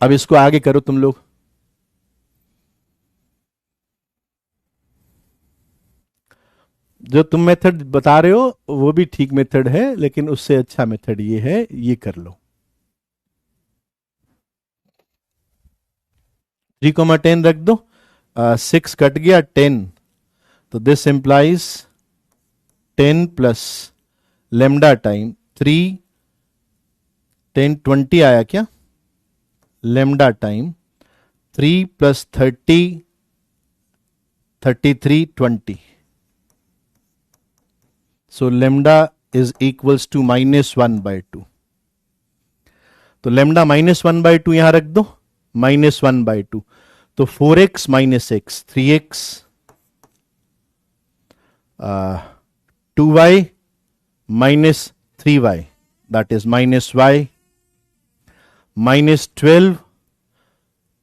अब इसको आगे करो तुम लोग। जो तुम मेथड बता रहे हो वो भी ठीक मेथड है, लेकिन उससे अच्छा मेथड ये है, ये कर लो। 3,10 रख दो, 6 कट गया 10, तो this implies 10 plus lambda time 3, 10 20 आया क्या, lambda time 3 plus 30 33 20. So lambda is equals to -1/2. तो lambda -1/2 यहां रख दो, -1/2. तो 4x minus x 3x, 2y minus 3y, that is minus y, -12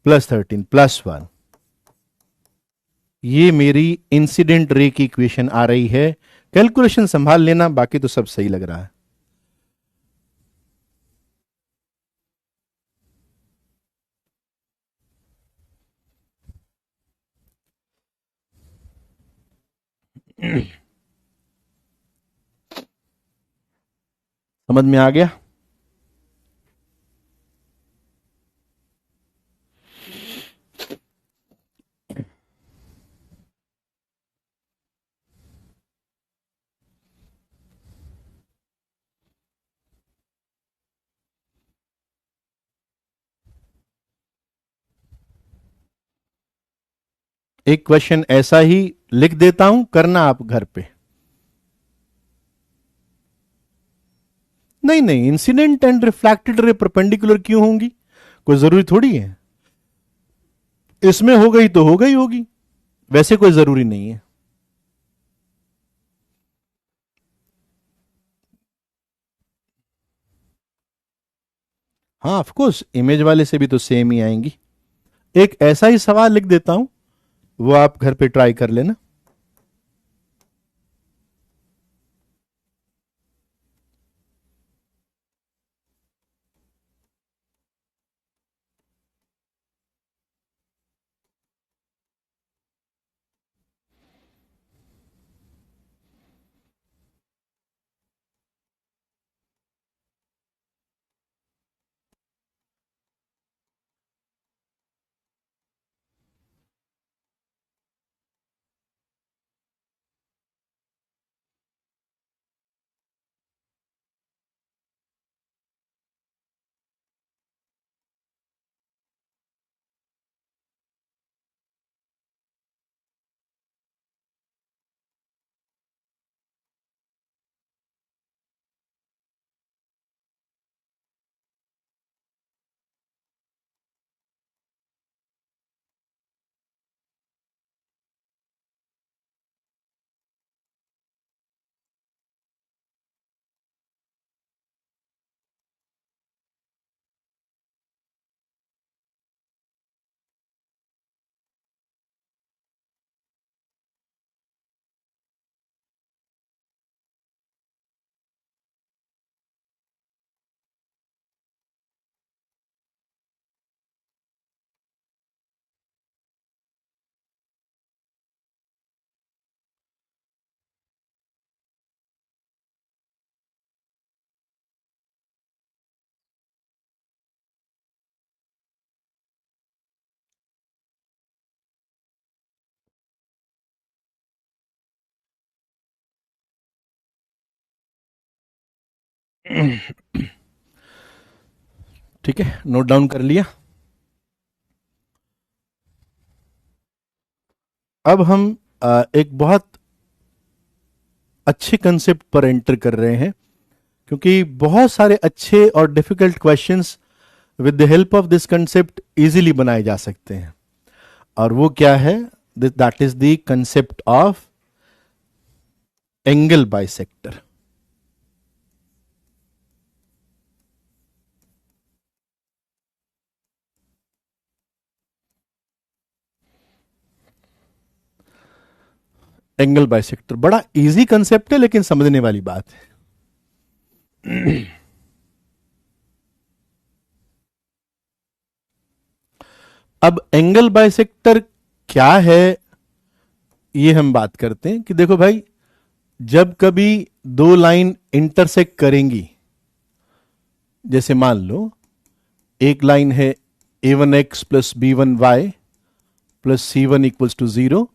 plus 13 plus 1. ये मेरी इंसिडेंट रे की इक्वेशन आ रही है. कैलकुलेशन संभाल लेना, बाकी तो सब सही लग रहा है. समझ में आ गया? एक क्वेश्चन ऐसा ही लिख देता हूं, करना आप घर पे. नहीं नहीं, इंसिडेंट एंड रिफ्लेक्टेड रे परपेंडिकुलर क्यों होंगी? कोई जरूरी थोड़ी है. इसमें हो गई तो हो गई होगी, वैसे कोई जरूरी नहीं है. हाँ ऑफ कोर्स, इमेज वाले से भी तो सेम ही आएंगी. एक ऐसा ही सवाल लिख देता हूं, वो आप घर पे ट्राई कर लेना. ठीक है, नोट डाउन कर लिया. अब हम एक बहुत अच्छे कंसेप्ट पर एंटर कर रहे हैं, क्योंकि बहुत सारे अच्छे और difficult questions with the help of this concept easily बनाए जा सकते हैं. और वो क्या है? That is the concept of angle bisector. Angle bisector बड़ा इजी कंसेप्ट है, लेकिन समझने वाली बात है. अब एंगल बाइसेक्टर क्या है, ये हम बात करते हैं. कि देखो भाई, जब कभी दो लाइन इंटरसेक्ट करेंगी, जैसे मान लो एक लाइन है a1x plus b1y plus c1 equals to 0,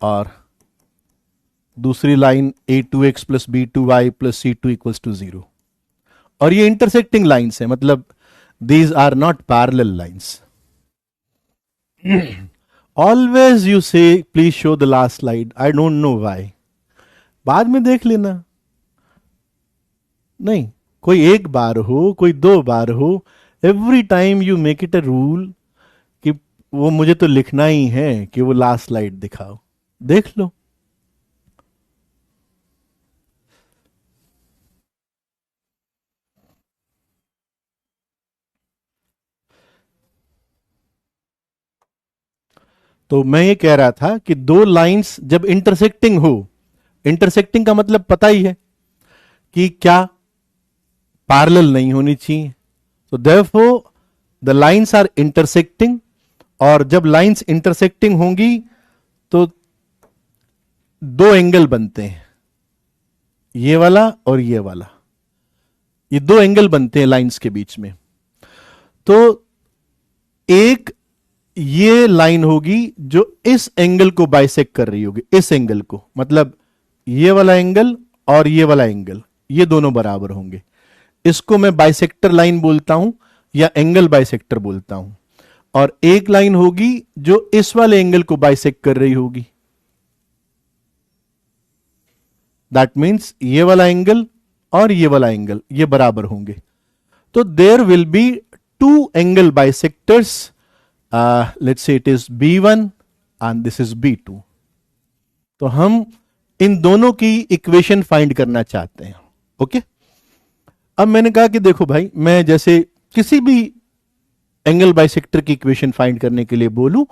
और दूसरी line a2x plus b2y plus c2 equals to 0, और ये इंटरसेक्टिंग लाइंस है, मतलब these are not parallel lines. Always you say please show the last slide, I don't know why. बाद में देख लेना. नहीं, कोई एक बार हो, कोई दो बार हो, every time you make it a rule कि वो मुझे तो लिखना ही है कि वो लास्ट स्लाइड दिखाओ. देख लो. तो मैं ये कह रहा था कि दो लाइंस जब इंटरसेक्टिंग हो, इंटरसेक्टिंग का मतलब पता ही है कि क्या पैरेलल नहीं होनी चाहिए. तो therefore the lines are intersecting, और जब लाइंस इंटरसेक्टिंग होंगी तो दो एंगल बनते हैं, ये वाला और ये वाला. ये दो एंगल बनते हैं लाइंस के बीच में. तो एक ये लाइन होगी जो इस एंगल को बाइसेक्ट कर रही होगी, इस एंगल को, मतलब ये वाला एंगल और ये वाला एंगल, ये दोनों बराबर होंगे. इसको मैं बाइसेक्टर लाइन बोलता हूं या एंगल बाइसेक्टर बोलता हूं. और एक लाइन होगी जो इस वाले एंगल को बाइसेक्ट कर रही होगी. दैट मीन्स ये वाला एंगल और ये वाला एंगल ये बराबर होंगे. तो there will be two angle bisectors. Let's say it is B1 and this is B2. तो हम इन दोनों की इक्वेशन फाइंड करना चाहते हैं. ओके. अब मैंने कहा कि देखो भाई, मैं जैसे किसी भी एंगल बाइसेक्टर की इक्वेशन फाइंड करने के लिए बोलूं,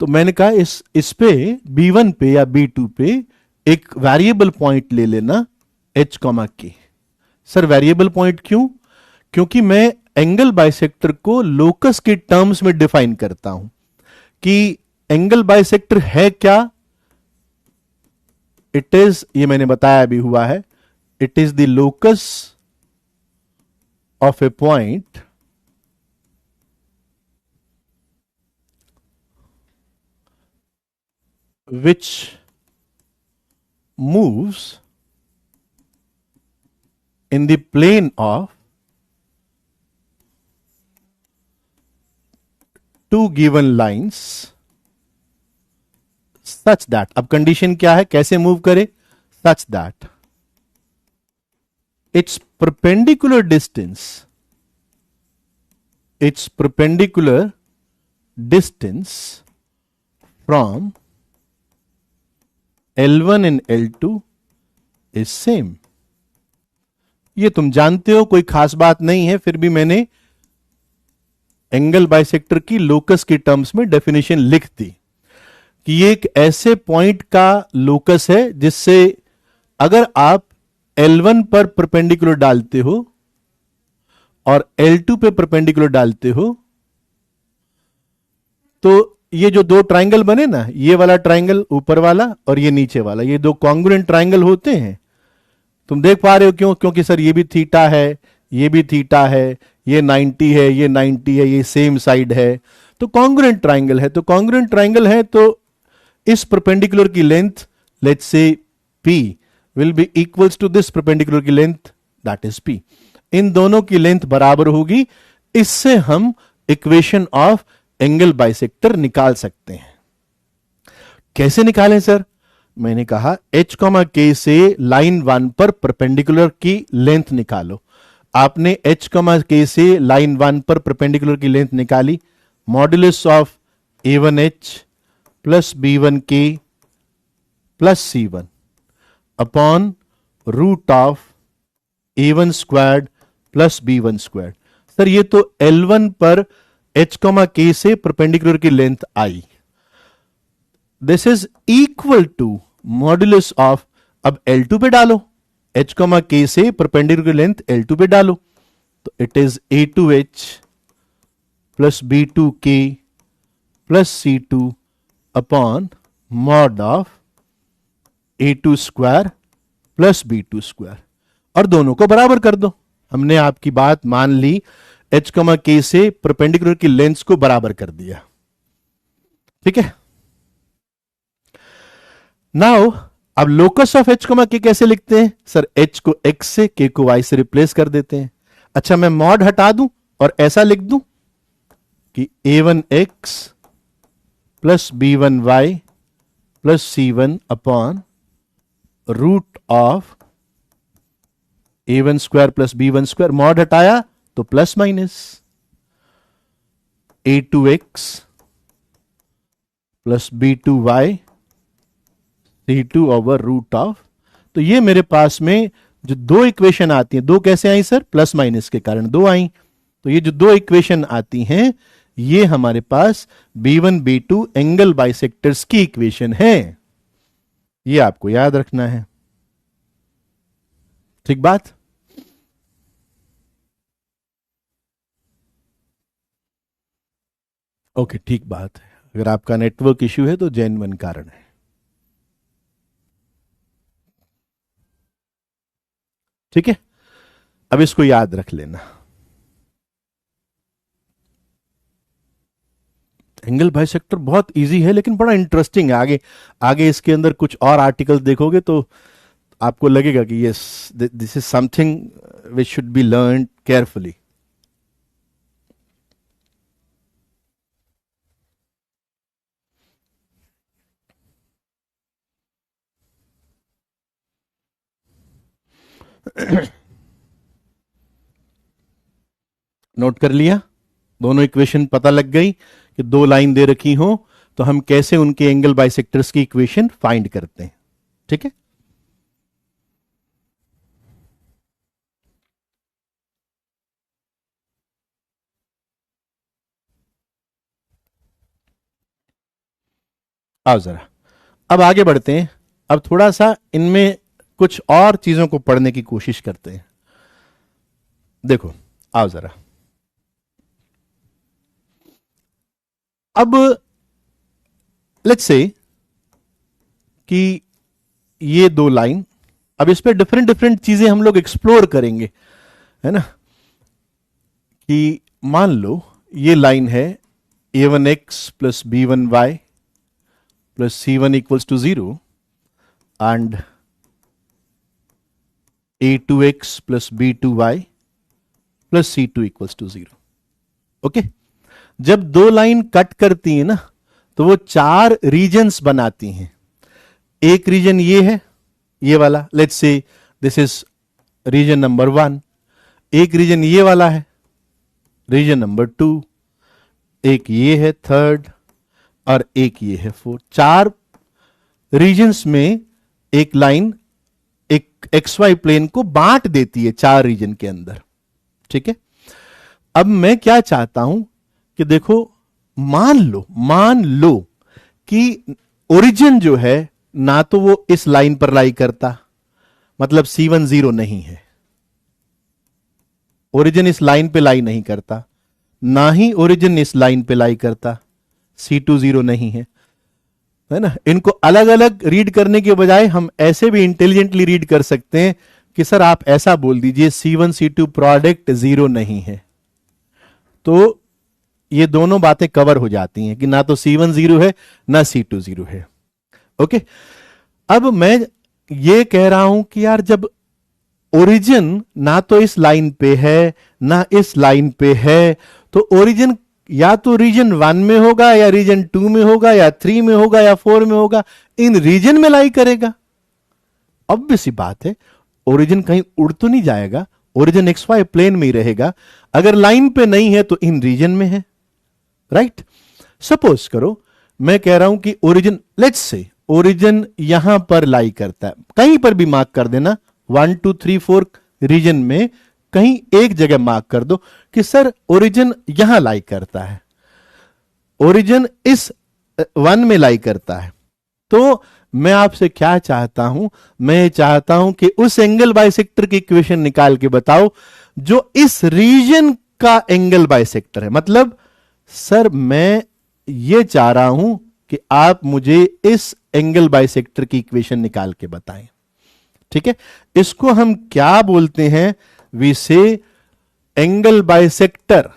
तो मैंने कहा इस पे B1 पे या B2 पे एक वेरिएबल पॉइंट ले लेना h, k. Sir variable point क्यों? क्योंकि मैं एंगल बाइसेक्टर को लोकस के टर्म्स में डिफाइन करता हूं कि एंगल बाइसेक्टर है क्या. इट इज, ये मैंने बताया भी हुआ है, it is the locus of A point which moves in the plane of two given lines such that, अब कंडीशन क्या है, कैसे मूव करे, such that its perpendicular distance from L1 and L2 is same. ये तुम जानते हो, कोई खास बात नहीं है, फिर भी मैंने एंगल बाइसेक्टर की लोकस के टर्म्स में डेफिनेशन लिख दी कि ये एक ऐसे पॉइंट का लोकस है जिससे अगर आप L1 पर परपेंडिकुलर डालते हो और L2 पे परपेंडिकुलर डालते हो, तो ये जो दो ट्राइंगल बने ना, ये वाला ट्राइंगल ऊपर वाला और ये नीचे वाला, ये दो कॉन्ग्रुएंट ट्राइंगल होते हैं. तुम देख पा रहे हो क्यों? क्योंकि सर ये भी थीटा है, ये भी थीटा है, ये 90 है, ये 90 है, ये सेम साइड है, तो कॉन्ग्रुएंट ट्राइंगल है. तो कॉन्ग्रुएंट ट्राइंगल है तो इस परपेंडिकुलर की length, let's say P will be equals to this perpendicular की लेंथ, दैट इज P. इन दोनों की लेंथ बराबर होगी. इससे हम इक्वेशन ऑफ एंगल बाइसेक्टर निकाल सकते हैं. कैसे निकालें सर? मैंने कहा h, k से लाइन 1 पर परपेंडिकुलर की लेंथ निकालो. आपने h, k से लाइन 1 पर परपेंडिकुलर की लेंथ निकाली. Modulus of a1h plus b1k plus c1 upon root of a1 squared plus b1 squared. Sir ये तो L1 पर h, k से परपेंडिकुलर की लेंथ आई. This is equal to modulus of, अब L2 पे डालो, h, k से परपेंडिकुलर लेंथ L2 पे डालो, तो it is a2h plus b2k plus c2 upon mod of a2 square plus b2 square. और दोनों को बराबर कर दो. हमने आपकी बात मान ली, h, k से परपेंडिकुलर की लेंथ को बराबर कर दिया. ठीक है. नाउ अब लोकस ऑफ एच कोमा के कैसे लिखते हैं सर? एच को एक्स से, के को वाई से रिप्लेस कर देते हैं। अच्छा, मैं मॉड हटा दूं और ऐसा लिख दूं कि a1x plus b1y plus c1 upon root of a1 square plus b1 square. Mod हटाया तो plus minus a2x plus b2y c2 over root of. तो ये मेरे पास में जो दो इक्वेशन आती हैं, दो कैसे आई सर? प्लस माइनस के कारण दो आई। तो ये जो दो इक्वेशन आती हैं ये हमारे पास b1 b2 एंगल बाइसेक्टर्स की इक्वेशन है। ये आपको याद रखना है, ठीक बात? ओके, ठीक बात है। अगर आपका नेटवर्क इश्यू है तो जेन्युइन कारण है। ठीक है, अब इसको याद रख लेना। एंगल बाइसेक्टर बहुत इजी है लेकिन बड़ा इंटरेस्टिंग है। आगे आगे इसके अंदर कुछ और आर्टिकल देखोगे तो आपको लगेगा कि yes, this is something which should be learn carefully. Note कर लिया? दोनों इक्वेशन पता लग गई कि दो लाइन दे रखी हो तो हम कैसे उनके एंगल बाइसेक्टर्स की इक्वेशन फाइंड करते हैं। ठीक है, आओ जरा अब आगे बढ़ते हैं। अब थोड़ा सा इनमें कुछ और चीजों को पढ़ने की कोशिश करते हैं। देखो, आओ जरा। अब लेट्स से कि ये दो लाइन, अब इस पे डिफरेंट डिफरेंट चीजें हम लोग एक्सप्लोर करेंगे, है ना? कि मान लो ये लाइन है a1x plus b1y plus c1 equals to 0 and a2x plus b2y plus c2 equals to 0। Okay, जब दो लाइन कट करती है ना तो वो चार रीजन्स बनाती हैं। एक रीजन ये है, ये वाला, let's say this is reason number 1। एक रीजन ये वाला है, रीजन नंबर 2। एक ये है थर्ड, और एक ये है फोर्थ। चार रीजन्स में एक लाइन एक एक्स वाई प्लेन को बांट देती है चार रीजन के अंदर। ठीक है, अब मैं क्या चाहता हूं कि देखो, मान लो कि ओरिजिन जो है ना तो वो इस लाइन पर लाई करता, मतलब C1 0 नहीं है, ओरिजिन इस लाइन पे लाई नहीं करता, ना ही ओरिजिन इस लाइन पे लाई करता, C2 0 नहीं है, है ना? इनको अलग अलग रीड करने के बजाय हम ऐसे भी इंटेलिजेंटली रीड कर सकते हैं कि सर आप ऐसा बोल दीजिए C1 C2 प्रोडक्ट 0 नहीं है। तो ये दोनों बातें कवर हो जाती हैं कि ना तो C1 0 है ना C2 0 है। ओके, अब मैं ये कह रहा हूं कि यार जब ओरिजिन ना तो इस लाइन पे है ना इस लाइन पे है, तो ओरिजिन या तो रीजन 1 में होगा या रीजन 2 में होगा या 3 में होगा या 4 में होगा, इन रीजन में लाई करेगा। ऑब्वियस सी बात है, ओरिजिन कहीं उड़ तो नहीं जाएगा, ओरिजिन एक्स वाई प्लेन में ही रहेगा। अगर लाइन पे नहीं है तो इन रीजन में है, राइट? सपोज करो मैं कह रहा हूं कि ओरिजिन, लेट्स से ओरिजिन यहां पर लाई करता है, कहीं पर भी मार्क कर देना, 1 2 3 4 रीजन में कहीं एक जगह मार्क कर दो कि सर ओरिजिन यहां लाई करता है, ओरिजिन इस 1 में लाई करता है। तो मैं आपसे क्या चाहता हूं, मैं चाहता हूं कि उस एंगल बाइसेक्टर की इक्वेशन निकाल के बताओ जो इस रीजन का एंगल बाइसेक्टर है। मतलब सर मैं ये चाह रहा हूं कि आप मुझे इस एंगल बाइसेक्टर की इक्वेशन निकाल के बताएं। ठीक है, इसको हम क्या बोलते हैं? वी से angle bisector,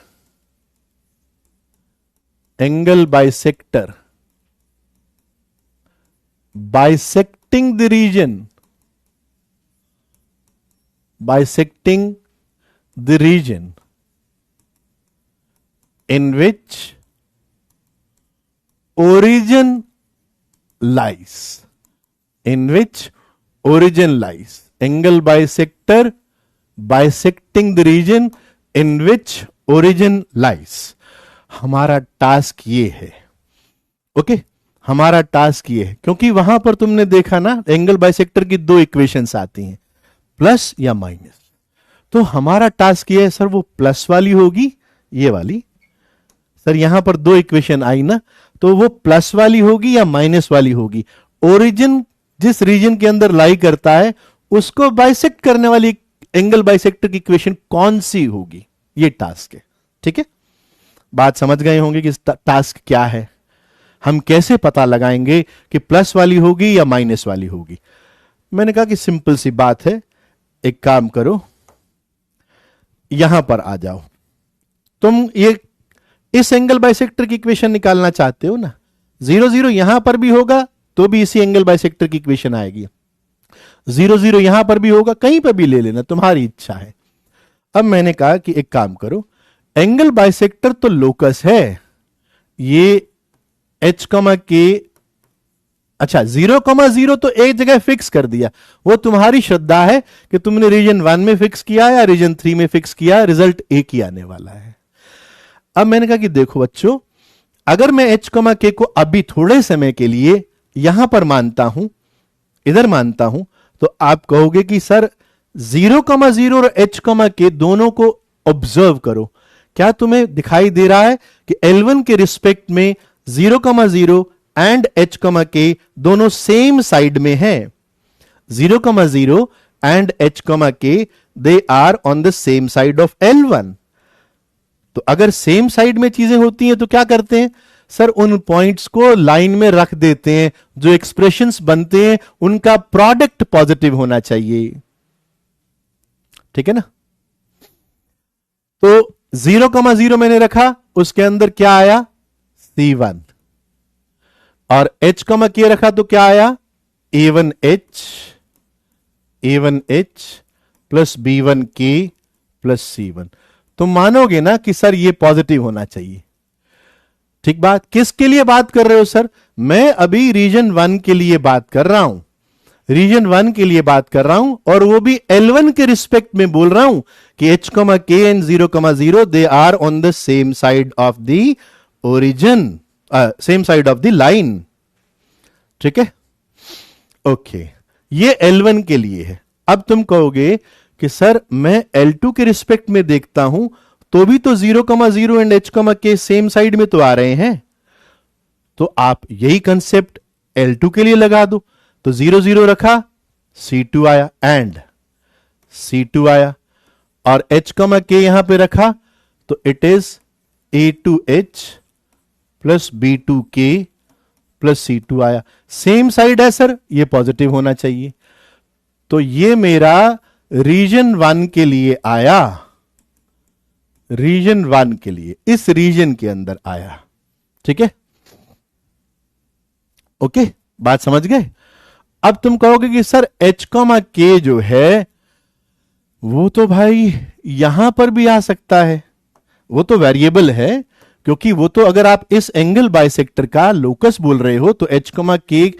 bisecting the region, bisecting the region in which origin lies, in which origin lies. Angle bisector bisecting the region in which origin lies. हमारा टास्क ये है. ओके हमारा टास्क ये है, क्योंकि वहां पर तुमने देखा ना एंगल बाइसेक्टर की दो इक्वेशंस आती हैं, प्लस या माइनस. तो हमारा टास्क ये है सर वो प्लस वाली होगी ये वाली. सर यहां पर दो इक्वेशन आई ना, तो वो प्लस वाली होगी या माइनस वाली होगी. ओरिजिन जिस रीजन के अंदर लाई करता है उसको बाइसेक्ट करने वाली एंगल बाइसेक्टर की इक्वेशन कौन सी होगी, ये टास्क है. ठीक है, बात समझ गए होंगे कि टास्क क्या है. हम कैसे पता लगाएंगे कि प्लस वाली होगी या माइनस वाली होगी. मैंने कहा कि सिंपल सी बात है, एक काम करो यहां पर आ जाओ. तुम ये इस एंगल बाइसेक्टर की इक्वेशन निकालना चाहते हो ना, 0 0 यहां पर भी होगा तो भी इसी एंगल बाइसेक्टर की इक्वेशन आएगी. 0 0 यहां पर भी होगा, कहीं पर भी ले लेना, तुम्हारी इच्छा है. अब मैंने कहा कि एक काम करो, एंगल बाइसेक्टर तो लोकस है, ये h, k, अच्छा 0, 0 तो एक जगह फिक्स कर दिया. वो तुम्हारी श्रद्धा है कि तुमने रीजन 1 में फिक्स किया या रीजन 3 में फिक्स किया, रिजल्ट एक ही आने वाला है. अब मैंने कहा कि देखो बच्चों, अगर मैं h, k को अभी थोड़े समय के लिए यहां पर मानता हूं, इधर मानता हूं, तो आप कहोगे कि सर 0, 0 और h, k दोनों को ऑब्जर्व करो. क्या तुम्हें दिखाई दे रहा है कि L1 के रिस्पेक्ट में 0, 0 एंड h, k दोनों सेम साइड में है. 0, 0 and h, k they are on the same side of L1. तो अगर सेम साइड में चीजें होती हैं तो क्या करते हैं सर, उन पॉइंट्स को लाइन में रख देते हैं. जो एक्सप्रेशंस बनते हैं उनका प्रोडक्ट पॉजिटिव होना चाहिए. ठीक है ना. तो 0, 0 मैंने रखा, उसके अंदर क्या आया C1, और h, k रखा तो क्या आया A1H plus B1K plus C1. तुम मानोगे ना कि सर ये पॉजिटिव होना चाहिए. ठीक बात. किसके लिए बात कर रहे हो सर? मैं अभी रीजन 1 के लिए बात कर रहा हूं, रीजन 1 के लिए बात कर रहा हूं, और वो भी L1 के रिस्पेक्ट में बोल रहा हूं कि h, k and 0, 0 they are on the same side of the origin, same side of the line. ठीक है, ओके, ये L1 के लिए है. अब तुम कहोगे कि सर मैं L2 के रिस्पेक्ट में देखता हूं तो भी तो 0, 0 and h, k same side में तो आ रहे हैं. तो आप यही कंसेप्ट L2 के लिए लगा दो. तो 0, 0 रखा, C2 आया एंड C2 आया, और h, k यहां पे रखा तो it is A2H plus B2K plus C2 आया. सेम साइड है सर, ये पॉजिटिव होना चाहिए. तो ये मेरा रीजन 1 के लिए आया, रीजन 1 के लिए, इस रीजन के अंदर आया. ठीक है, ओके, बात समझ गए. अब तुम कहोगे कि सर h, k जो है वो तो भाई यहां पर भी आ सकता है, वो तो वेरिएबल है, क्योंकि वो तो अगर आप इस एंगल बाइसेक्टर का लोकस बोल रहे हो तो h, k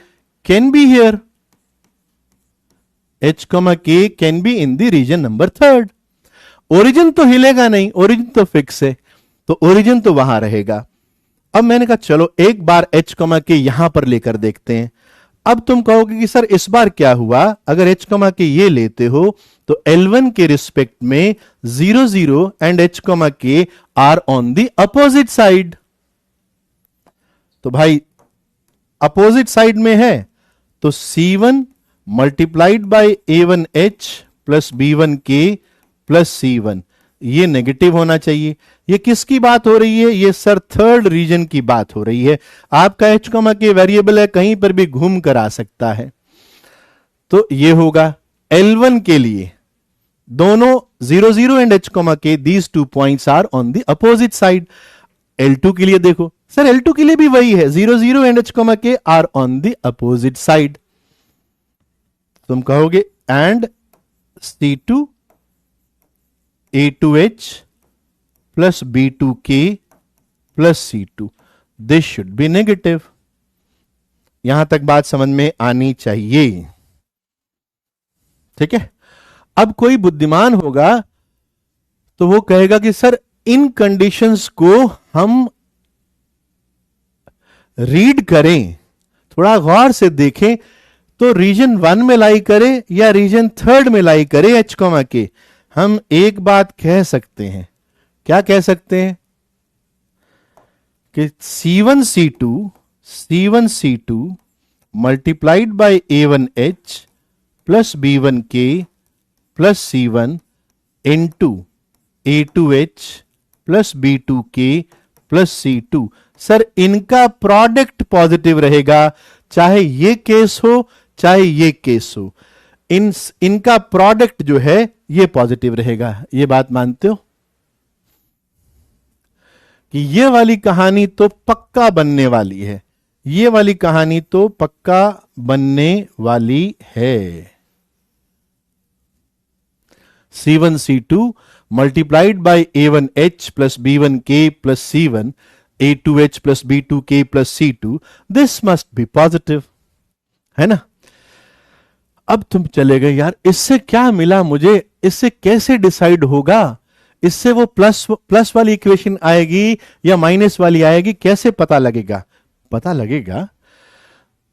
can be here, h, k can be in the region number 3. Origin तो हिलेगा नहीं, ओरिजिन तो फिक्स है, तो ओरिजिन तो वहां रहेगा. अब मैंने कहा चलो एक बार h, k यहां पर लेकर देखते हैं. अब तुम कहोगे कि सर इस बार क्या हुआ, अगर h, k ये लेते हो तो L1 के रिस्पेक्ट में 0, 0 and h, k are on the opposite side. तो भाई अपोजिट साइड में है तो C1 multiplied by A1H plus B1K plus C1, ये नेगेटिव होना चाहिए. ये किसकी बात हो रही है? ये सर थर्ड रीजन की बात हो रही है. आपका h, k वेरिएबल है, कहीं पर भी घूम कर आ सकता है. तो ये होगा L1 के लिए, दोनों 0, 0 and h, k these 2 points are on the opposite side. L2 के लिए देखो सर, L2 के लिए भी वही है, 0, 0 and h, k are on the opposite side. तुम कहोगे and C2 A2H plus B2K plus C2, this should be negative. यहां तक बात समझ में आनी चाहिए, ठीक है। अब कोई बुद्धिमान होगा तो वो कहेगा कि सर इन कंडीशंस को हम रीड करें, थोड़ा गौर से देखें, तो रीजन 1 में लाई करे या रीजन 3 में लाई करे H, के हम एक बात कह सकते हैं। क्या कह सकते हैं कि C1C2 multiplied by A1H plus B1K plus C1 into A2H plus B2K plus C2। Sir इनका प्रोडक्ट पॉजिटिव रहेगा, चाहे ये केस हो चाहे ये केस हो, इनका प्रोडक्ट जो है ये पॉजिटिव रहेगा। ये बात मानते हो कि ये वाली कहानी तो पक्का बनने वाली है, ये वाली कहानी तो पक्का बनने वाली है। C1C2 multiplied by A1H plus B1K plus C1 A2H plus B2K plus C2, this must be positive, है ना। अब तुम चले गए, यार इससे क्या मिला मुझे, इससे कैसे डिसाइड होगा, इससे वो प्लस वाली इक्वेशन आएगी या माइनस वाली आएगी, कैसे पता लगेगा? पता लगेगा,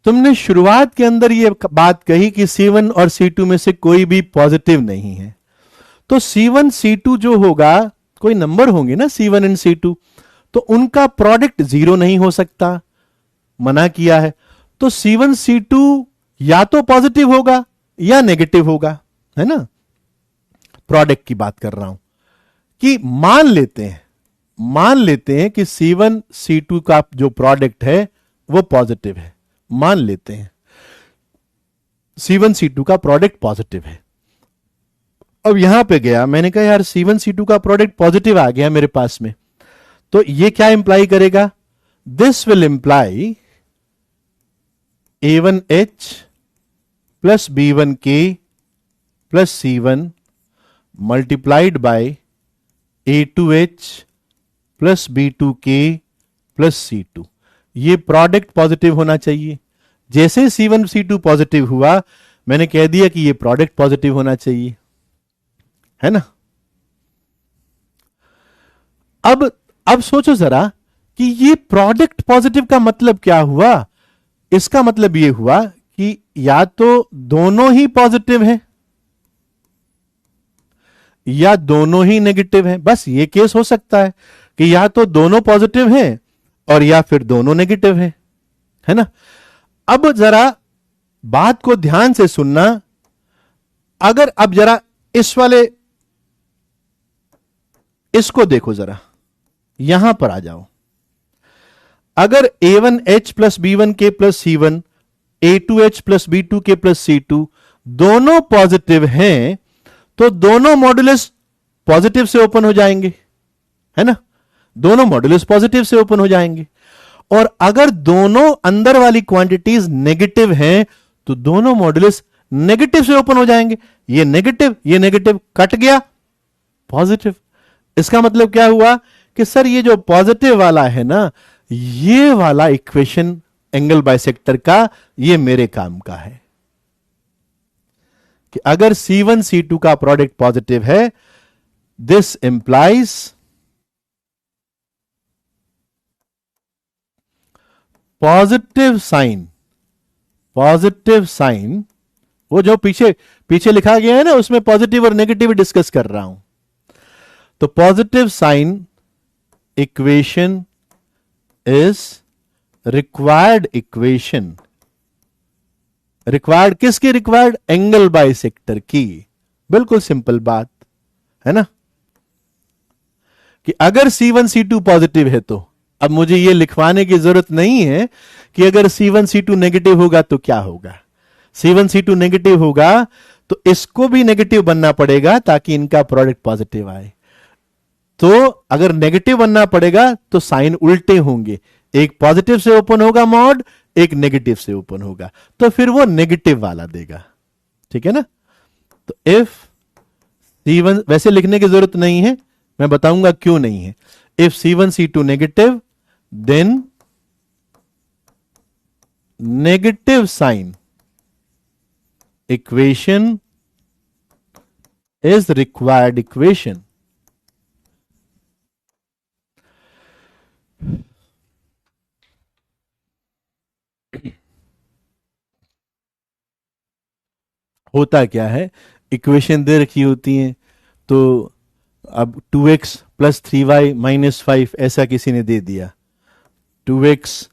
तुमने शुरुआत के अंदर ये बात कही कि C1 और C2 में से कोई भी पॉजिटिव नहीं है, तो C1 C2 जो होगा, कोई नंबर होंगे ना C1 एंड C2, तो उनका प्रोडक्ट जीरो नहीं हो सकता, मना किया है। तो C1 C2 या तो पॉजिटिव होगा या नेगेटिव होगा, है ना। प्रोडक्ट की बात कर रहा हूं कि मान लेते हैं कि C1 C2 का जो प्रोडक्ट है वो पॉजिटिव है, मान लेते हैं C1 C2 का प्रोडक्ट पॉजिटिव है। अब यहां पे गया, मैंने कहा यार C1 C2 का प्रोडक्ट पॉजिटिव आ गया मेरे पास में, तो ये क्या इंप्लाई करेगा? This will imply A1H plus B1K plus C1 multiplied by A2H plus B2K plus C2। ये प्रोडक्ट पॉजिटिव होना चाहिए। जैसे C1 C2 पॉजिटिव हुआ, मैंने कह दिया कि ये प्रोडक्ट पॉजिटिव होना चाहिए, है ना। अब सोचो जरा कि ये प्रोडक्ट पॉजिटिव का मतलब क्या हुआ? इसका मतलब ये हुआ कि या तो दोनों ही पॉजिटिव हैं या दोनों ही नेगेटिव हैं। बस ये केस हो सकता है कि या तो दोनों पॉजिटिव हैं और या फिर दोनों नेगेटिव हैं, है ना। अब जरा बात को ध्यान से सुनना। अगर अब जरा इस वाले इसको देखो, जरा यहां पर आ जाओ। अगर A1H plus B1K plus C1 A2H plus B2K plus C2 दोनों पॉजिटिव हैं, तो दोनों मॉड्यूलस पॉजिटिव से ओपन हो जाएंगे, है ना। दोनों मॉड्यूलस पॉजिटिव से ओपन हो जाएंगे। और अगर दोनों अंदर वाली क्वांटिटीज नेगेटिव हैं, तो दोनों मॉड्यूलस नेगेटिव से ओपन हो जाएंगे। ये नेगेटिव कट गया, पॉजिटिव। इसका मतलब क्या हुआ कि सर ये जो पॉजिटिव वाला है ना, ये वाला इक्वेशन एंगल बाइसेक्टर का, ये मेरे काम का है कि अगर C1 C2 का प्रोडक्ट पॉजिटिव है, दिस इंप्लाइज पॉजिटिव साइन, वो जो पीछे लिखा गया है ना, उसमें पॉजिटिव और नेगेटिव डिस्कस कर रहा हूं। तो positive sign equation is required equation. Required किसकी? रिक्वायर्ड एंगल बाइसेक्टर की। बिल्कुल सिंपल बात है ना, कि अगर C1 C2 पॉजिटिव है, तो अब मुझे यह लिखवाने की जरूरत नहीं है कि अगर C1 C2 नेगेटिव होगा तो क्या होगा। C1 C2 नेगेटिव होगा तो इसको भी नेगेटिव बनना पड़ेगा ताकि इनका प्रोडक्ट पॉजिटिव आए। तो अगर नेगेटिव बनना पड़ेगा तो साइन उल्टे होंगे, एक पॉजिटिव से ओपन होगा मॉड, एक नेगेटिव से ओपन होगा, तो फिर वो नेगेटिव वाला देगा। ठीक है ना। तो इफ C1, वैसे लिखने की जरूरत नहीं है, मैं बताऊंगा क्यों नहीं है। If C1 C2 negative, then negative sign equation is required equation. होता क्या है, इक्वेशन दे रखी होती है, तो अब 2x प्लस 3y माइनस 5 ऐसा किसी ने दे दिया, 2x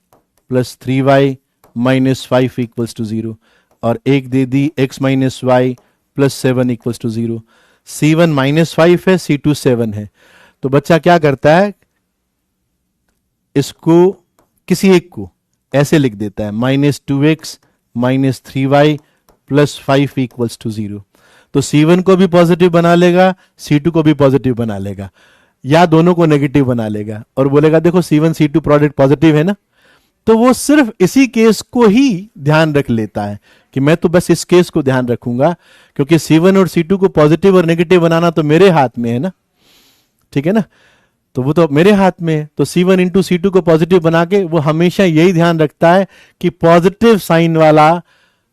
plus 3y minus 5 equals to 0, और एक दे दी x minus y plus 7 equals to 0। C1 minus 5 है, C2 7 है, तो बच्चा क्या करता है, इसको किसी एक को ऐसे लिख देता है, minus 2x minus 3y plus 5 equals to 0। तो C1 को भी पॉजिटिव बना लेगा, C2 को भी पॉजिटिव बना लेगा, या दोनों को नेगेटिव बना लेगा, और बोलेगा देखो C1 C2 प्रोडक्ट पॉजिटिव है ना। तो वो सिर्फ इसी केस को ही ध्यान रख लेता है कि मैं तो बस इस केस को ध्यान रखूंगा, क्योंकि C1 और C2 को पॉजिटिव और नेगेटिव बनाना तो मेरे हाथ में है ना, ठीक है ना। तो वो तो मेरे हाथ में है, तो C1 इंटू C2 को पॉजिटिव बना के वो हमेशा यही ध्यान रखता है कि पॉजिटिव साइन वाला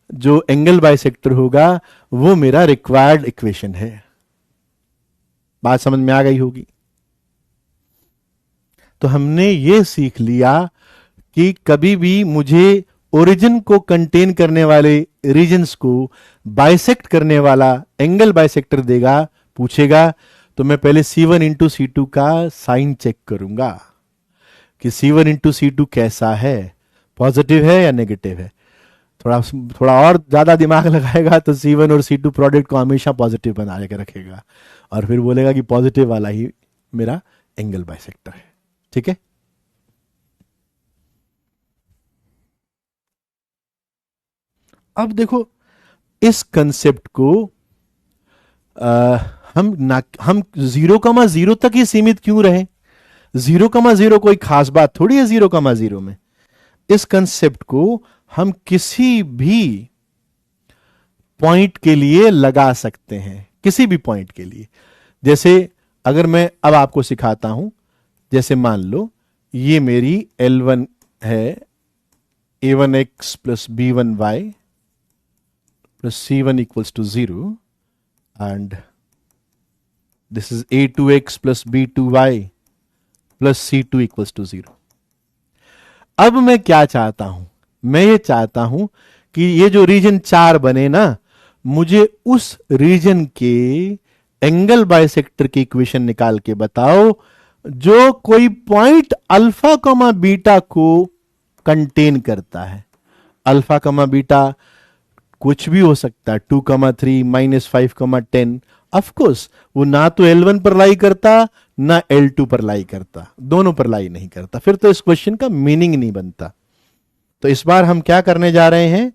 जो एंगल बाइसेक्टर होगा वो मेरा रिक्वायर्ड इक्वेशन है। बात समझ में आ गई होगी। तो हमने ये सीख लिया कि कभी भी मुझे ओरिजिन को कंटेन करने वाले रीजन्स को बाइसेक्ट करने वाला एंगल बाइसेक्टर देगा, पूछेगा, तो मैं पहले C1 इंटू C2 का साइन चेक करूंगा कि C1 इंटू C2 कैसा है, पॉजिटिव है या नेगेटिव है। थोड़ा थोड़ा और ज्यादा दिमाग लगाएगा तो C1 और C2 प्रोडक्ट को हमेशा पॉजिटिव बना के रखेगा, और फिर बोलेगा कि पॉजिटिव वाला ही मेरा एंगल बाइसेक्टर है। ठीक है। अब देखो इस कंसेप्ट को हम 0,0 तक ही सीमित क्यों रहे। 0,0 कोई खास बात थोड़ी है 0,0 में। इस कंसेप्ट को हम किसी भी पॉइंट के लिए लगा सकते हैं, किसी भी पॉइंट के लिए। जैसे अगर मैं अब आपको सिखाता हूं, जैसे मान लो ये मेरी L1 है, a1x plus b1y plus c1 equals to 0, and this is a2x plus b2y plus c2 equals to 0। अब मैं क्या चाहता हूं, मैं ये चाहता हूं कि ये जो रीजन 4 बने ना, मुझे उस रीजन के एंगल बाइसेक्टर की इक्वेशन निकाल के बताओ जो कोई पॉइंट अल्फा कमा बीटा को कंटेन करता है। अल्फा कमा बीटा कुछ भी हो सकता है, 2,3 -5,10। ऑफकोर्स वो ना तो L1 पर लाई करता ना L2 पर लाई करता, दोनों पर लाई नहीं करता, फिर तो इस क्वेश्चन का मीनिंग नहीं बनता। तो इस बार हम क्या करने जा रहे हैं,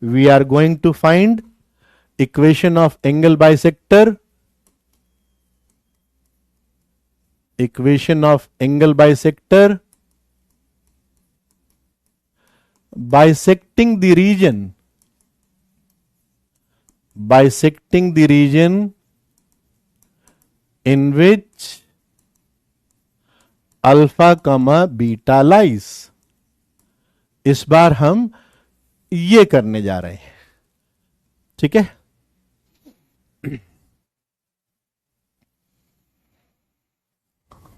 we are going to find equation of angle bisector, equation of angle bisector bisecting the region in which alpha comma beta lies। इस बार हम ये करने जा रहे हैं। ठीक है।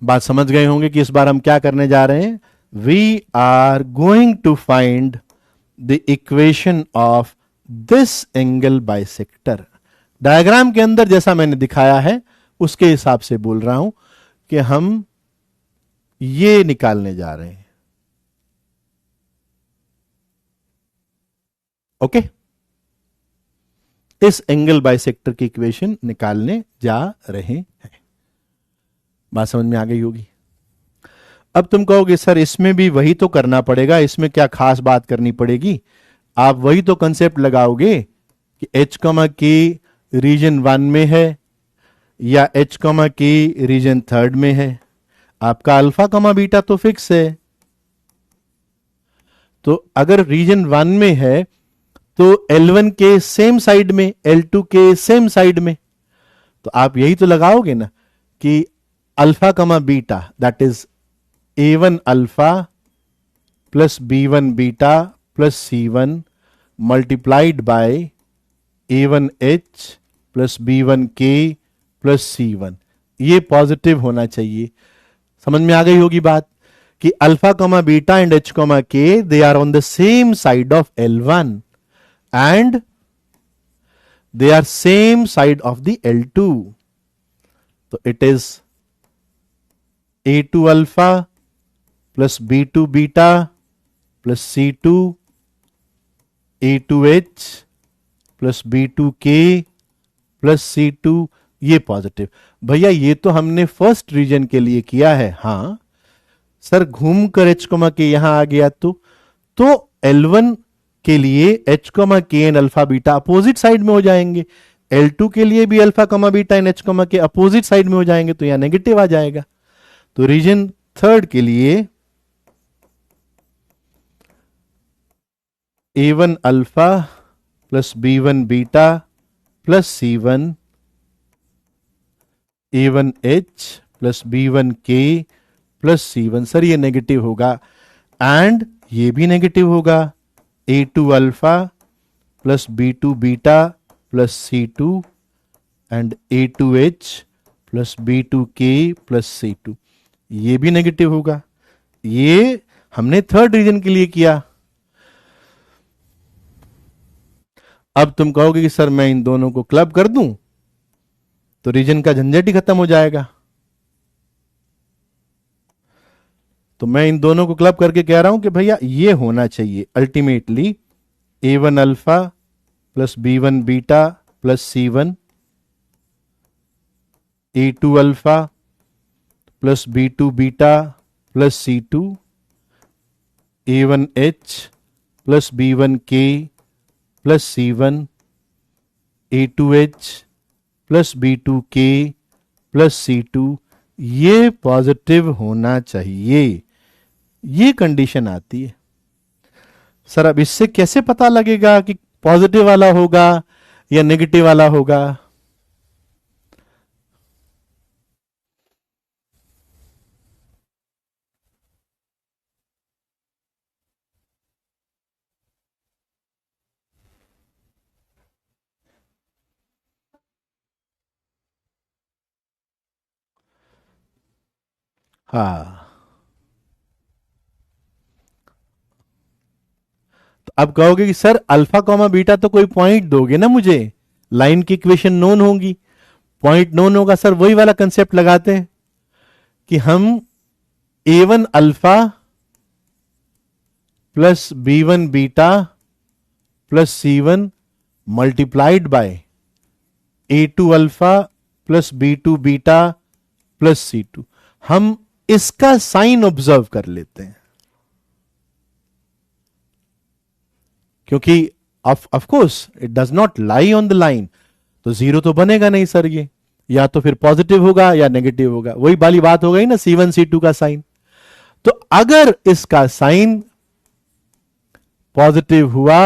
बात समझ गए होंगे कि इस बार हम क्या करने जा रहे हैं। We are going to find the equation of this angle bisector। Diagram के अंदर जैसा मैंने दिखाया है उसके हिसाब से बोल रहा हूं कि हम ये निकालने जा रहे हैं। ओके, इस एंगल बाइसेक्टर की इक्वेशन निकालने जा रहे हैं। बात समझ में आ गई होगी। अब तुम कहोगे सर इसमें भी वही तो करना पड़ेगा, इसमें क्या खास बात करनी पड़ेगी। आप वही तो कंसेप्ट लगाओगे कि H, K रीजन 1 में है या H, K रीजन 3 में है। आपका अल्फा कमा बीटा तो फिक्स है। तो अगर रीजन 1 में है तो L1 के सेम साइड में, L2 के सेम साइड में, तो आप यही तो लगाओगे ना कि alpha comma beta that is A1 alpha plus B1 beta plus C1 multiplied by A1H plus B1K plus C1, ये पॉजिटिव होना चाहिए। समझ में आ गई होगी बात कि alpha comma beta and H comma K they are on the same side of L1 and they are same side of the L2. So it is A2 alpha plus B2 beta plus C2 A2H plus B2K plus C2, ये positive. भैया ये तो हमने first reason के लिए किया है। हाँ सर, घूम कर H कोमा के यहां आ गया तो L1 के लिए H comma k and alpha beta opposite side में हो जाएंगे, L2 के लिए भी alpha comma beta and H comma k opposite side में हो जाएंगे, तो यहां नेगेटिव आ जाएगा। तो रीजन थर्ड के लिए A1 alpha plus B1 beta plus C1 A1H plus B1K plus C1, sir ये नेगेटिव होगा एंड ये भी नेगेटिव होगा। A2 alpha plus B2 beta plus C2 and A2H plus B2K plus C2, ये भी negative होगा। ये हमने थर्ड रीजन के लिए किया। अब तुम कहोगे कि सर मैं इन दोनों को क्लब कर दूं तो रीजन का झंझट ही खत्म हो जाएगा। तो मैं इन दोनों को क्लब करके कह रहा हूं कि भैया ये होना चाहिए ultimately A1 alpha plus B1 beta plus C1, A2 alpha plus B2 beta plus C2, A1H plus B1K plus C1, A2H plus B2K plus C2, ये पॉजिटिव होना चाहिए। ये कंडीशन आती है। सर अब इससे कैसे पता लगेगा कि पॉजिटिव वाला होगा या नेगेटिव वाला होगा? हाँ, तो अब कहोगे कि सर अल्फा कॉमा बीटा तो कोई पॉइंट दोगे ना मुझे, लाइन की इक्वेशन नोन होगी, पॉइंट नोन होगा। सर वही वाला कंसेप्ट लगाते हैं कि हम A1 alpha plus B1 beta plus C1 multiplied by A2 alpha plus B2 beta plus C2, हम इसका साइन ऑब्जर्व कर लेते हैं, क्योंकि of course it does not lie on the line, तो जीरो तो बनेगा नहीं सर, ये या तो फिर पॉजिटिव होगा या नेगेटिव होगा। वही वाली बात हो गई ना C1 C2 का साइन। तो अगर इसका साइन पॉजिटिव हुआ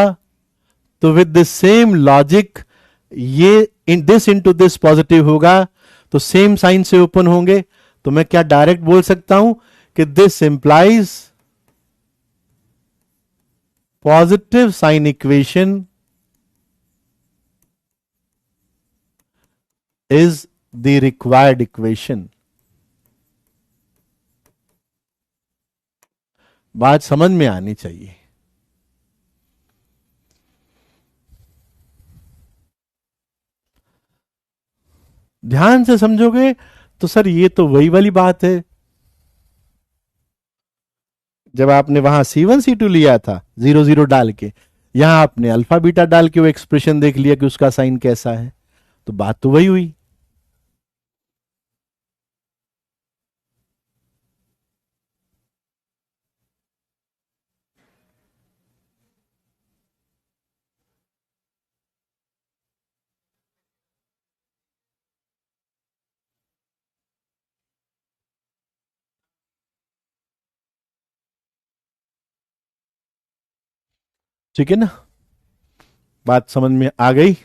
तो विद द सेम लॉजिक ये in this into this positive होगा, तो सेम साइन से ओपन होंगे। तो मैं क्या डायरेक्ट बोल सकता हूं कि this implies positive sign equation is the required equation. बात समझ में आनी चाहिए। ध्यान से समझोगे तो सर ये तो वही वाली बात है जब आपने वहां C1 C2 लिया था 0 0 डाल के, यहां आपने अल्फा बीटा डाल के वो एक्सप्रेशन देख लिया कि उसका साइन कैसा है, तो बात तो वही हुई। ठीक है ना? बात समझ में आ गई?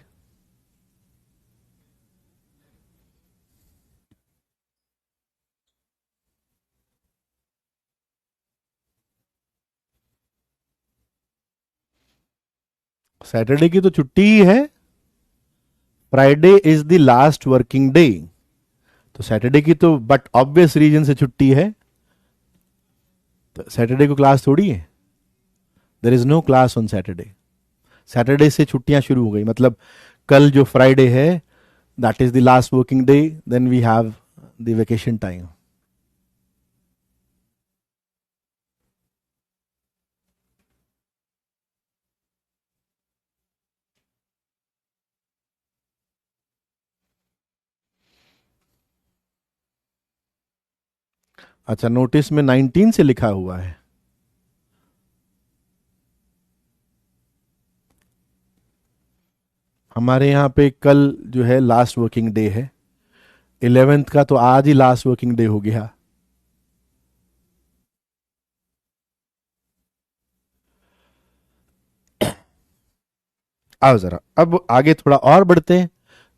सैटरडे की तो छुट्टी ही है, Friday is the last working day, तो सैटरडे की तो बट ऑब्वियस रीजन से छुट्टी है, तो सैटरडे को क्लास थोड़ी है, there is no class on Saturday. Saturday से छुट्टियां शुरू हो गई, मतलब कल जो फ्राइडे है that is the last working day, then we have the vacation time. अच्छा, नोटिस में 19 से लिखा हुआ है। हमारे यहाँ पे कल जो है लास्ट वर्किंग डे है, 11th का तो आज ही लास्ट वर्किंग डे हो गया। आओ जरा अब आगे थोड़ा और बढ़ते हैं,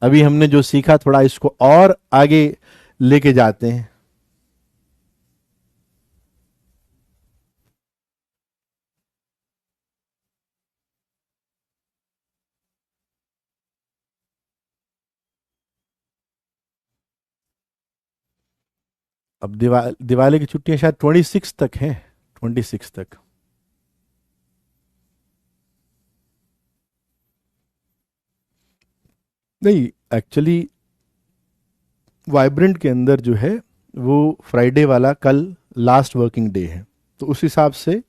अभी हमने जो सीखा थोड़ा इसको और आगे लेके जाते हैं। अब दिवाली की छुट्टियां शायद 26 तक हैं, 26 तक। नहीं, एक्चुअली वाइब्रेंट के अंदर जो है वो फ्राइडे वाला कल लास्ट वर्किंग डे है, तो उस हिसाब से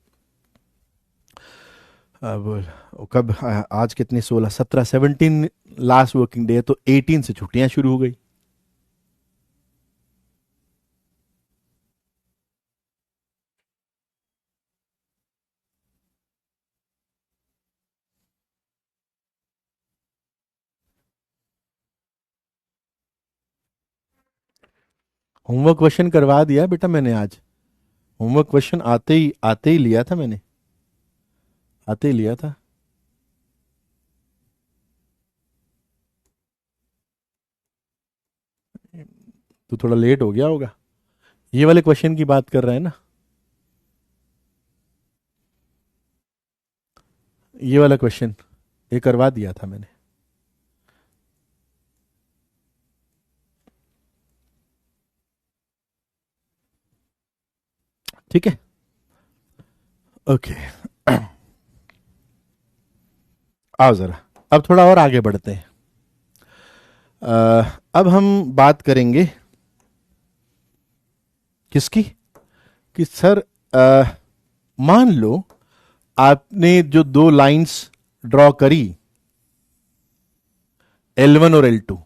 अब कब आज कितने 16 17 17 लास्ट वर्किंग डे है, तो 18 से छुट्टियां शुरू हो गई। होमवर्क क्वेश्चन करवा दिया बेटा मैंने आज, होमवर्क क्वेश्चन आते ही लिया था मैंने, आते ही लिया था। तो थोड़ा लेट हो गया होगा, ये वाले क्वेश्चन की बात कर रहे हैं ना, ये वाला क्वेश्चन ये करवा दिया था मैंने। ठीक है, ओके। आओ जरा अब थोड़ा और आगे बढ़ते हैं। अब हम बात करेंगे किसकी, कि सर मान लो आपने जो दो लाइंस ड्रॉ करी L1 और L2,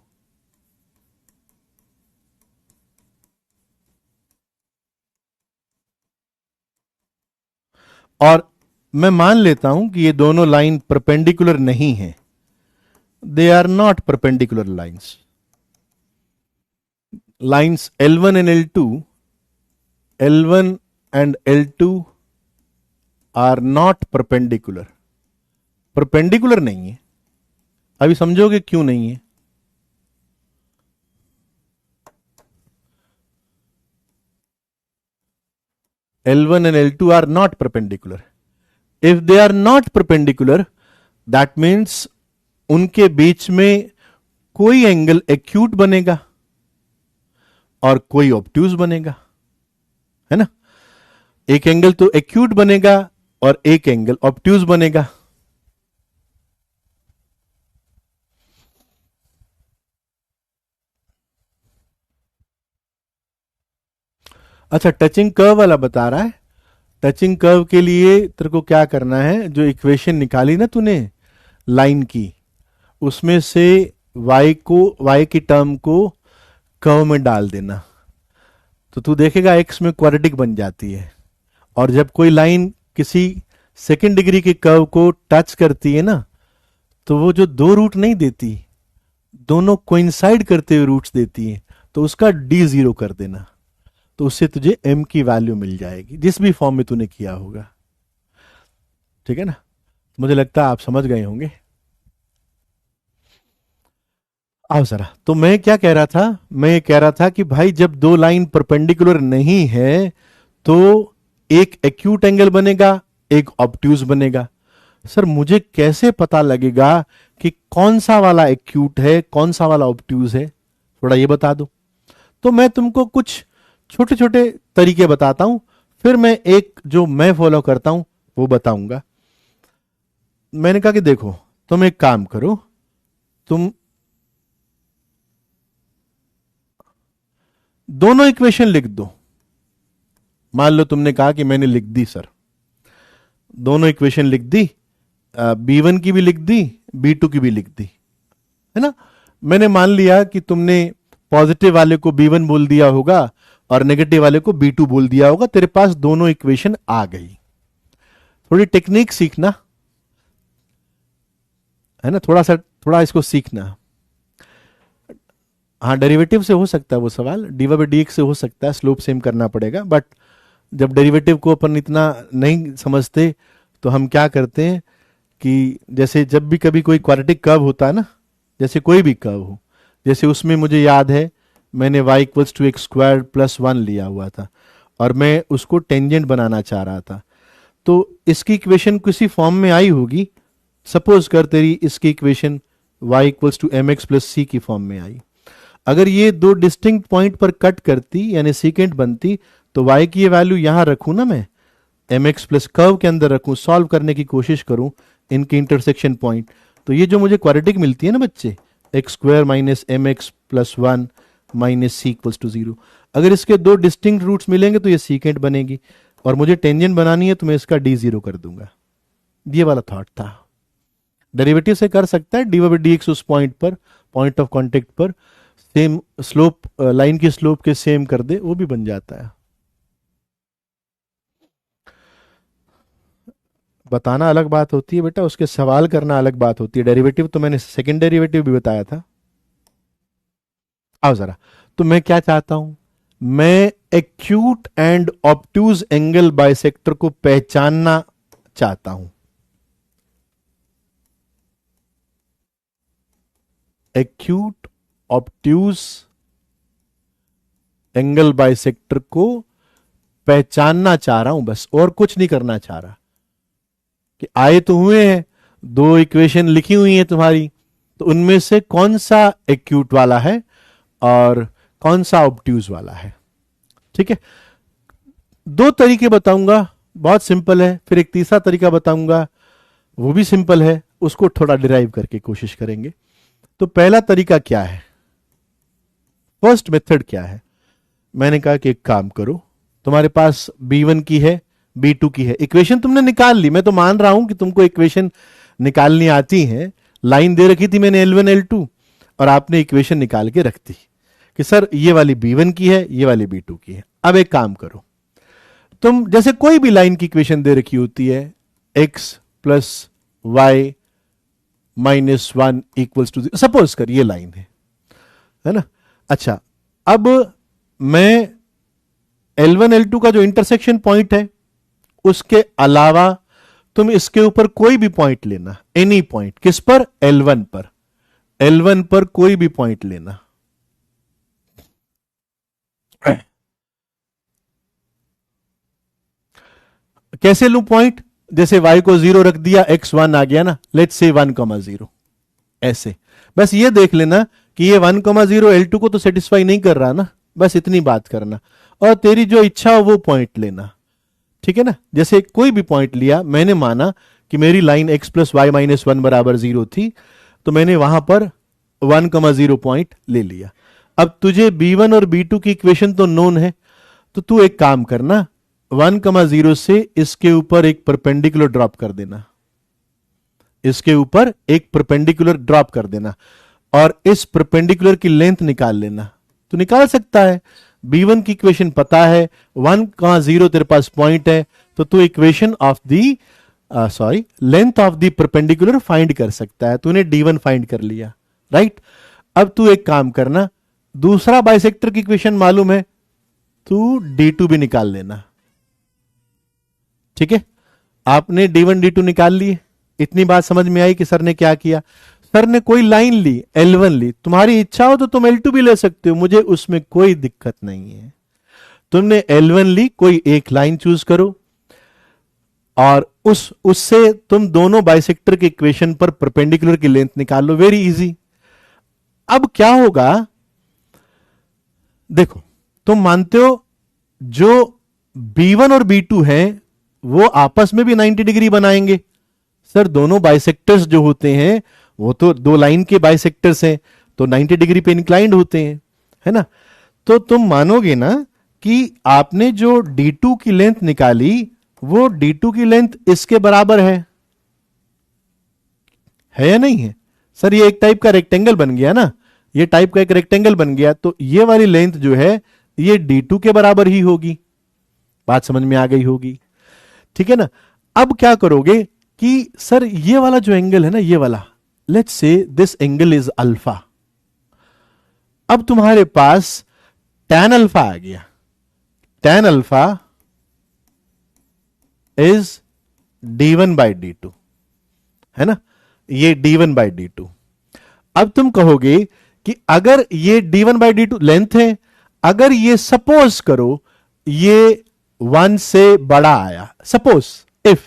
और मैं मान लेता हूं कि ये दोनों लाइन परपेंडिकुलर नहीं है, they are not perpendicular lines, lines L1 and L2, L1 and L2 are not perpendicular, perpendicular नहीं है। अभी समझोगे क्यों नहीं है। L1 and L2 are not perpendicular. If they are not perpendicular, that means उनके बीच में कोई एंगल एक्यूट बनेगा और कोई ऑब्ट्यूज बनेगा, है ना। एक एंगल तो एक्यूट बनेगा और एक एंगल ऑब्ट्यूज बनेगा। अच्छा, टचिंग कर्व वाला बता रहा है, टचिंग कर्व के लिए तेरे को क्या करना है, जो इक्वेशन निकाली ना तूने लाइन की, उसमें से y की टर्म को कर्व में डाल देना, तो तू देखेगा x में क्वाड्रेटिक बन जाती है। और जब कोई लाइन किसी सेकेंड डिग्री के कर्व को टच करती है ना, तो वो जो दो रूट नहीं देती, दोनों कोइंसाइड करते हुए रूट्स देती है, तो उसका d0 कर देना, तो उससे तुझे m की वैल्यू मिल जाएगी, जिस भी फॉर्म में तूने किया होगा। ठीक है ना, मुझे लगता है आप समझ गए होंगे। आओ जरा, तो मैं क्या कह रहा था, मैं ये कह रहा था कि भाई जब दो लाइन परपेंडिकुलर नहीं है तो एक एक्यूट एंगल बनेगा, एक ऑब्ट्यूज बनेगा। सर मुझे कैसे पता लगेगा कि कौन सा वाला एक्यूट है, कौन सा वाला ऑब्ट्यूज है, थोड़ा ये बता दो। तो मैं तुमको कुछ छोटे छोटे तरीके बताता हूं, फिर मैं एक जो मैं फॉलो करता हूं वो बताऊंगा। मैंने कहा कि देखो, तुम एक काम करो, तुम दोनों इक्वेशन लिख दो। मान लो तुमने कहा कि मैंने लिख दी सर, दोनों इक्वेशन लिख दी, B1 की भी लिख दी, B2 की भी लिख दी, है ना। मैंने मान लिया कि तुमने पॉजिटिव वाले को B1 बोल दिया होगा और नेगेटिव वाले को B2 बोल दिया होगा, तेरे पास दोनों इक्वेशन आ गई। थोड़ी टेक्निक सीखना है ना, थोड़ा इसको सीखना। हाँ, डेरिवेटिव से हो सकता है वो सवाल, डीवा बाई डी एक्स से हो सकता है, स्लोप सेम करना पड़ेगा, बट जब डेरिवेटिव को अपन इतना नहीं समझते तो हम क्या करते हैं कि जैसे जब भी कभी कोई क्वाड्रेटिक कर्व होता है ना, जैसे कोई भी कर्व हो, जैसे उसमें मुझे याद है मैंने y equals to x square plus 1 लिया हुआ था और मैं उसको टेंजेंट बनाना चाह रहा था, तो इसकी इक्वेशन किसी फॉर्म में आई होगी। सपोज कर तेरी इसकी equation y equals to m x plus c की फॉर्म में आई। अगर ये दो डिस्टिंक्ट पॉइंट पर कट करती यानी सीकेंट बनती, तो y की ये वैल्यू यहां रखूं ना, मैं एम एक्स प्लस कर्व के अंदर रखूं, सॉल्व करने की कोशिश करूं इनके इंटरसेक्शन पॉइंट, तो ये जो मुझे क्वाड्रेटिक मिलती है ना बच्चे, x square minus m x plus 1 minus c equals to 0, अगर इसके दो डिस्टिंक्ट रूट्स मिलेंगे तो ये सीकेंट बनेगी, और मुझे टेंजेंट बनानी है तो मैं इसका डी 0 कर दूंगा। ये वाला थॉट था। डेरिवेटिव से कर सकता है, डी बाई डी एक्स उस पॉइंट पर, पॉइंट ऑफ कांटेक्ट पर सेम स्लोप, लाइन की स्लोप के सेम कर दे, वो भी बन जाता है। बताना अलग बात होती है बेटा, उसके सवाल करना अलग बात होती है। डेरिवेटिव तो मैंने सेकंड डेरिवेटिव भी बताया था। आओ जरा, तो मैं क्या चाहता हूं, मैं acute and obtuse angle bisector को पहचानना चाहता हूं। एक्यूट ऑब्ट्यूज एंगल बाइसेक्टर को पहचानना चाह रहा हूं, बस, और कुछ नहीं करना चाह रहा। कि आए तो हुए हैं, दो इक्वेशन लिखी हुई हैं तुम्हारी, तो उनमें से कौन सा एक्यूट वाला है और कौन सा ऑब्ट्यूज वाला है। ठीक है, दो तरीके बताऊंगा, बहुत सिंपल है, फिर एक तीसरा तरीका बताऊंगा, वो भी सिंपल है, उसको थोड़ा डिराइव करके कोशिश करेंगे। तो पहला तरीका क्या है, फर्स्ट मेथड क्या है, मैंने कहा कि एक काम करो, तुम्हारे पास B1 की है, B2 की है, इक्वेशन तुमने निकाल ली, मैं तो मान रहा हूं कि तुमको इक्वेशन निकालनी आती है। लाइन दे रखी थी मैंने L1 L2 और आपने इक्वेशन निकाल के रख दी कि सर ये वाली B1 की है, ये वाली B2 की है। अब एक काम करो, तुम जैसे कोई भी लाइन की इक्वेशन दे रखी होती है, x plus y minus 1 equals to 0, suppose कर ये लाइन है ना। अच्छा, अब मैं L1 L2 का जो इंटरसेक्शन पॉइंट है उसके अलावा तुम इसके ऊपर कोई भी पॉइंट लेना, एनी पॉइंट, किस पर, L1 पर, L1 पर कोई भी पॉइंट लेना। कैसे लू पॉइंट, जैसे y को 0 रख दिया, x 1 आ गया ना, लेट्स से 1,0, ऐसे। बस ये देख लेना कि ये 1,0 L2 को तो सेटिस्फाई नहीं कर रहा ना, बस इतनी बात करना, और तेरी जो इच्छा हो वो पॉइंट लेना। ठीक है ना, जैसे कोई भी पॉइंट लिया, मैंने माना कि मेरी line x plus y minus 1 बराबर 0 थी, तो मैंने वहां पर 1,0 पॉइंट ले लिया। अब तुझे B1 और B2 की इक्वेशन तो नोन है, तो तू एक काम करना, 1,0 से इसके ऊपर एक परपेंडिकुलर ड्रॉप कर देना, इसके ऊपर एक परपेंडिकुलर ड्रॉप कर देना, और इस परपेंडिकुलर की लेंथ निकाल लेना। तो निकाल सकता है, B1 की इक्वेशन पता है, 1,0 तेरे पास पॉइंट है, तो तू equation of the length of the perpendicular find कर सकता है। तूने D1 फाइंड कर लिया, राइट। अब तू एक काम करना, दूसरा बाइसेक्टर की इक्वेशन मालूम है, तू D2 भी निकाल लेना। ठीक है, आपने D1 D2 निकाल लिए, इतनी बात समझ में आई कि सर ने क्या किया। सर ने कोई लाइन ली L1 ली, तुम्हारी इच्छा हो तो तुम L2 भी ले सकते हो, मुझे उसमें कोई दिक्कत नहीं है। तुमने L1 ली, कोई एक लाइन चूज करो और उससे तुम दोनों बाइसेक्टर के इक्वेशन पर परपेंडिकुलर की लेंथ निकाल लो, वेरी इजी। अब क्या होगा, देखो तुम मानते हो जो B1 और B2 हैं वो आपस में भी 90 डिग्री बनाएंगे। सर दोनों बाइसेक्टर्स जो होते हैं वो तो दो लाइन के बाइसेक्टर्स हैं, तो 90 डिग्री पे इंक्लाइंड होते हैं, है ना। तो तुम मानोगे ना कि आपने जो D2 की लेंथ निकाली वो D2 की लेंथ इसके बराबर है या नहीं है। सर ये एक टाइप का रेक्टेंगल बन गया ना, ये टाइप का एक रेक्टेंगल बन गया, तो ये वाली लेंथ जो है ये D2 के बराबर ही होगी। बात समझ में आ गई होगी, ठीक है ना। अब क्या करोगे कि सर ये वाला जो एंगल है ना, ये वाला, let's say this angle is alpha. अब तुम्हारे पास tan अल्फा आ गया, tan अल्फा इज d1/d2, है ना, ये d1/d2। अब तुम कहोगे कि अगर ये d1/d2 लेंथ है, अगर ये सपोज करो ये 1 से बड़ा आया, सपोज इफ,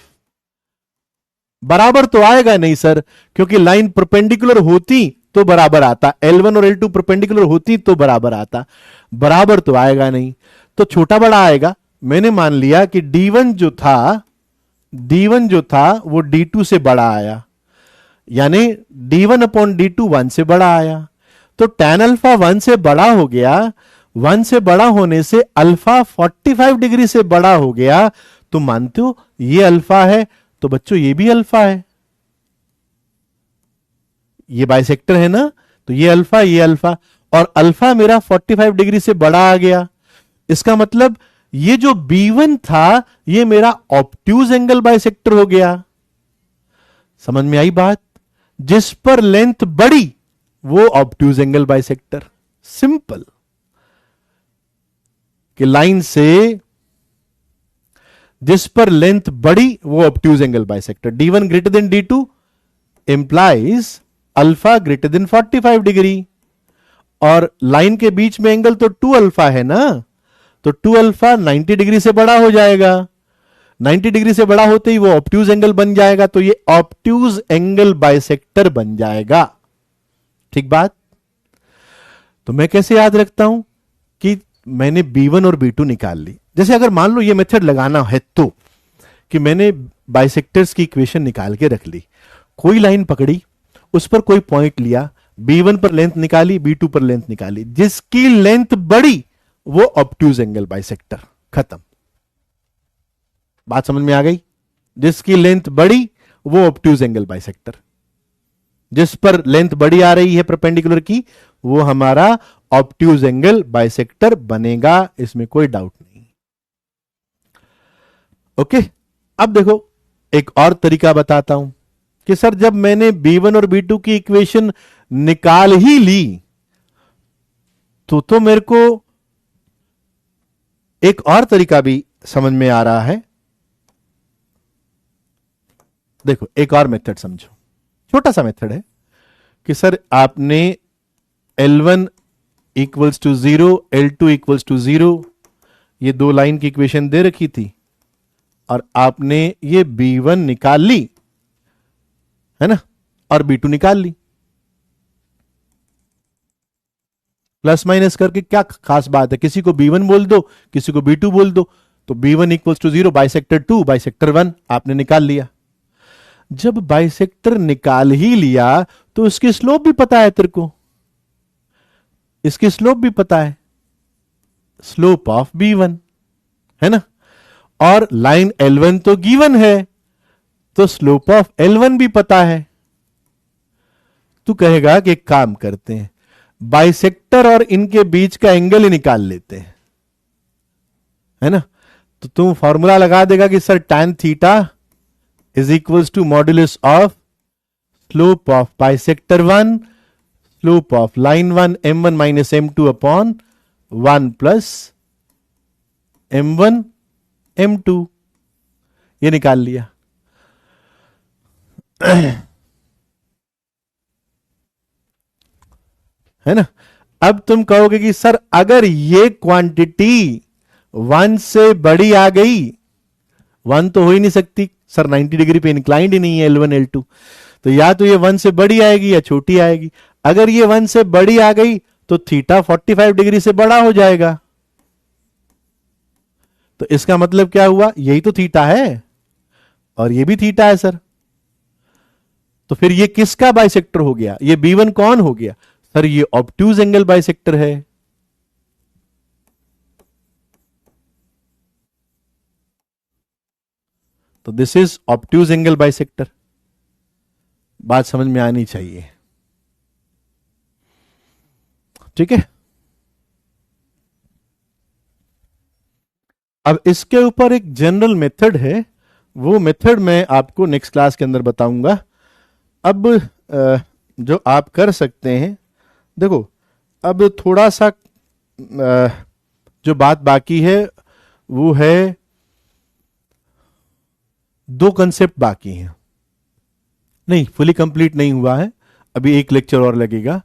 बराबर तो आएगा नहीं सर, क्योंकि लाइन परपेंडिकुलर होती तो बराबर आता, L1 और L2 परपेंडिकुलर होती तो बराबर आता, बराबर तो आएगा नहीं, तो छोटा बड़ा आएगा। मैंने मान लिया कि D1 जो था वो D2 से बड़ा आया, यानी D1/D2 1 से बड़ा आया, तो tan अल्फा 1 से बड़ा हो गया, 1 से बड़ा होने से अल्फा 45 डिग्री से बड़ा हो गया। तो मानते हो ये अल्फा है, तो बच्चों ये भी अल्फा है, ये बाइसेक्टर है ना, तो ये अल्फा, और अल्फा मेरा 45 डिग्री से बड़ा आ गया। इसका मतलब ये जो B1 था ये मेरा ऑब्ट्यूज एंगल बाइसेक्टर हो गया। समझ में आई बात, जिस पर लेंथ बड़ी वो ऑब्ट्यूज एंगल बाइसेक्टर। सिंपल, कि लाइन से जिस पर लेंथ बड़ी वो obtuse angle bisector. D1 greater than D2 implies alpha greater than 45 degree, और लाइन के बीच में एंगल तो 2 अल्फा है ना, तो 2 अल्फा 90 डिग्री से बड़ा हो जाएगा, 90 डिग्री से बड़ा होते ही वो ऑब्ट्यूज एंगल बन जाएगा, तो ये ऑब्ट्यूज एंगल बाइसेक्टर बन जाएगा। ठीक बात। तो मैं कैसे याद रखता हूं कि मैंने B1 और B2 निकाल ली। जैसे अगर मान लो ये मेथड लगाना है तो, कि मैंने बाइसेक्टर्स की इक्वेशन निकाल के रख ली, कोई लाइन पकड़ी, उस पर कोई पॉइंट लिया, B1 पर लेंथ निकाली, B2 पर लेंथ निकाली, जिसकी लेंथ बड़ी वो ऑब्ट्यूज एंगल बाइसेक्टर, खत्म। बात समझ में आ गई, जिसकी लेंथ बड़ी वो ऑब्ट्यूज एंगल बाइसेक्टर, जिस पर लेंथ बड़ी आ रही है परपेंडिकुलर की वो हमारा ऑब्ट्यूज एंगल बाइसेक्टर बनेगा, इसमें कोई डाउट नहीं। ओके, अब देखो एक और तरीका बताता हूं कि सर जब मैंने B1 और B2 की इक्वेशन निकाल ही ली तो मेरे को एक और तरीका भी समझ में आ रहा है। देखो एक और मेथड समझो, छोटा सा मेथड है कि सर आपने L1 equals to 0, L2 equals to 0, ये दो लाइन की इक्वेशन दे रखी थी, और आपने ये B1 निकाल ली, है ना, और B2 निकाल ली। प्लस माइनस करके क्या खास बात है, किसी को B1 बोल दो, किसी को B2 बोल दो, तो B1 equals to 0, bisector 2, bisector 1 आपने निकाल लिया। जब बाइसेक्टर निकाल ही लिया तो उसकी स्लोप भी पता है तेरे को, इसकी स्लोप भी पता है, स्लोप ऑफ B1, है ना, और लाइन L1 तो गिवन है, तो स्लोप ऑफ L1 भी पता है। तू कहेगा कि एक काम करते हैं, बाइसेक्टर और इनके बीच का एंगल ही निकाल लेते हैं, है ना, तो तुम फॉर्मूला लगा देगा कि sir tan theta is equals to modulus of slope of bisector 1, slope of line 1 m1 minus m2 upon 1 plus m1 m2, ये निकाल लिया। है ना। अब तुम कहोगे कि सर अगर ये क्वांटिटी 1 से बड़ी आ गई, 1 तो हो ही नहीं सकती सर, 90 डिग्री पे इंक्लाइंड ही नहीं है L1 L2, तो या तो ये 1 से बड़ी आएगी या छोटी आएगी। अगर ये 1 से बड़ी आ गई तो थीटा 45 डिग्री से बड़ा हो जाएगा। तो इसका मतलब क्या हुआ, यही तो थीटा है और ये भी थीटा है सर। तो फिर ये किसका बाइसेक्टर हो गया, ये B1 कौन हो गया सर, ये ऑब्ट्यूज एंगल बाइसेक्टर है। तो this is obtuse angle bisector. बात समझ में आनी चाहिए, ठीक है। अब इसके ऊपर एक जनरल मेथड है, वो मेथड मैं आपको नेक्स्ट क्लास के अंदर बताऊंगा। अब जो आप कर सकते हैं, देखो अब थोड़ा सा जो बात बाकी है वो है, 2 कंसेप्ट बाकी हैं, नहीं फुली कंप्लीट नहीं हुआ है, अभी एक लेक्चर और लगेगा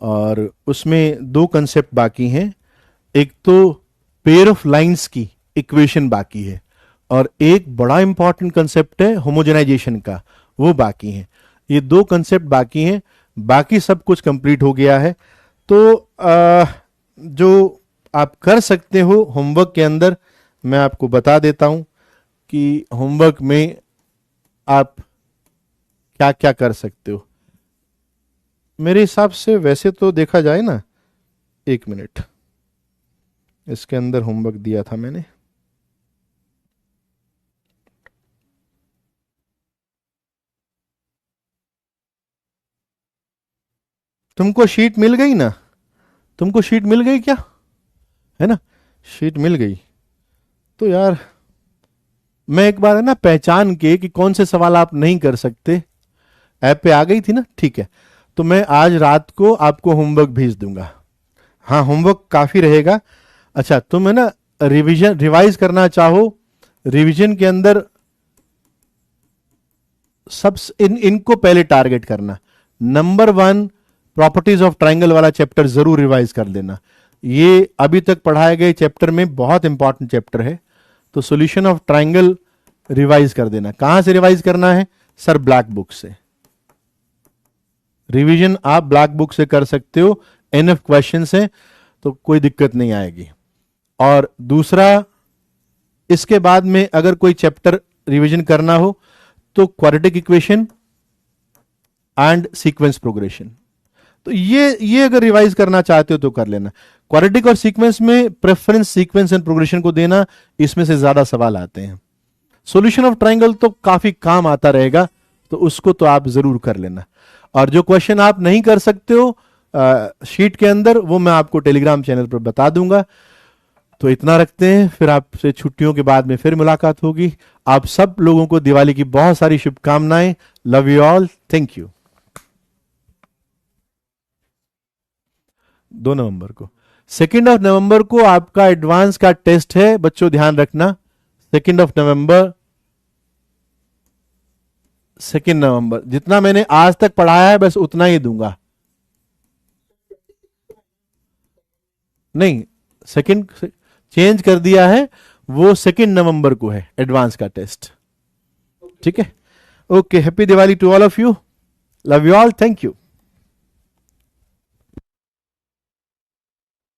और उसमें 2 कंसेप्ट बाकी हैं। एक तो पेयर ऑफ लाइंस की इक्वेशन बाकी है और एक बड़ा इंपॉर्टेंट कंसेप्ट है होमोजेनाइजेशन का, वो बाकी है। ये 2 कंसेप्ट बाकी हैं, बाकी सब कुछ कंप्लीट हो गया है। तो जो आप कर सकते हो होमवर्क के अंदर, मैं आपको बता देता हूं कि होमवर्क में आप क्या क्या कर सकते हो। मेरे हिसाब से वैसे तो देखा जाए ना, 1 मिनट, इसके अंदर होमवर्क दिया था मैंने, तुमको शीट मिल गई ना, तुमको शीट मिल गई क्या, है ना, शीट मिल गई। तो यार मैं एक बार है ना पहचान के कि कौन से सवाल आप नहीं कर सकते, ऐप पे आ गई थी ना, ठीक है। तो मैं आज रात को आपको होमवर्क भेज दूंगा। हाँ होमवर्क काफी रहेगा। अच्छा तुम है ना रिवीजन रिवाइज करना चाहो, रिवीजन के अंदर सब इनको पहले टारगेट करना। नंबर 1 प्रॉपर्टीज ऑफ ट्राइंगल वाला चैप्टर जरूर रिवाइज कर लेना, ये अभी तक पढ़ाए गए चैप्टर में बहुत इंपॉर्टेंट चैप्टर है। तो सॉल्यूशन ऑफ ट्राइंगल रिवाइज कर देना। कहां से रिवाइज करना है सर, ब्लैक बुक से। रिवीजन आप ब्लैक बुक से कर सकते हो, एनएफ क्वेश्चंस हैं तो कोई दिक्कत नहीं आएगी। और दूसरा, इसके बाद में अगर कोई चैप्टर रिवीजन करना हो तो quadratic equation and sequence progression, तो ये अगर रिवाइज करना चाहते हो तो कर लेना। क्वाड्रेटिक और सीक्वेंस में प्रेफरेंस सीक्वेंस एंड प्रोग्रेशन को देना, इसमें से ज्यादा सवाल आते हैं। सॉल्यूशन ऑफ ट्राइंगल तो काफी काम आता रहेगा, तो उसको तो आप जरूर कर लेना। और जो क्वेश्चन आप नहीं कर सकते हो शीट के अंदर, वो मैं आपको टेलीग्राम चैनल पर बता दूंगा। तो इतना रखते हैं, फिर आपसे छुट्टियों के बाद में फिर मुलाकात होगी। आप सब लोगों को दिवाली की बहुत सारी शुभकामनाएं। Love you all, thank you. 2 नवंबर को, 2 नवंबर को आपका एडवांस का टेस्ट है बच्चों, ध्यान रखना। 2 नवंबर, 2 नवंबर जितना मैंने आज तक पढ़ाया है बस उतना ही दूंगा। नहीं, सेकंड चेंज कर दिया है, वो 2 नवंबर को है एडवांस का टेस्ट, ठीक है। Okay, happy Diwali to all of you, love you all, thank you.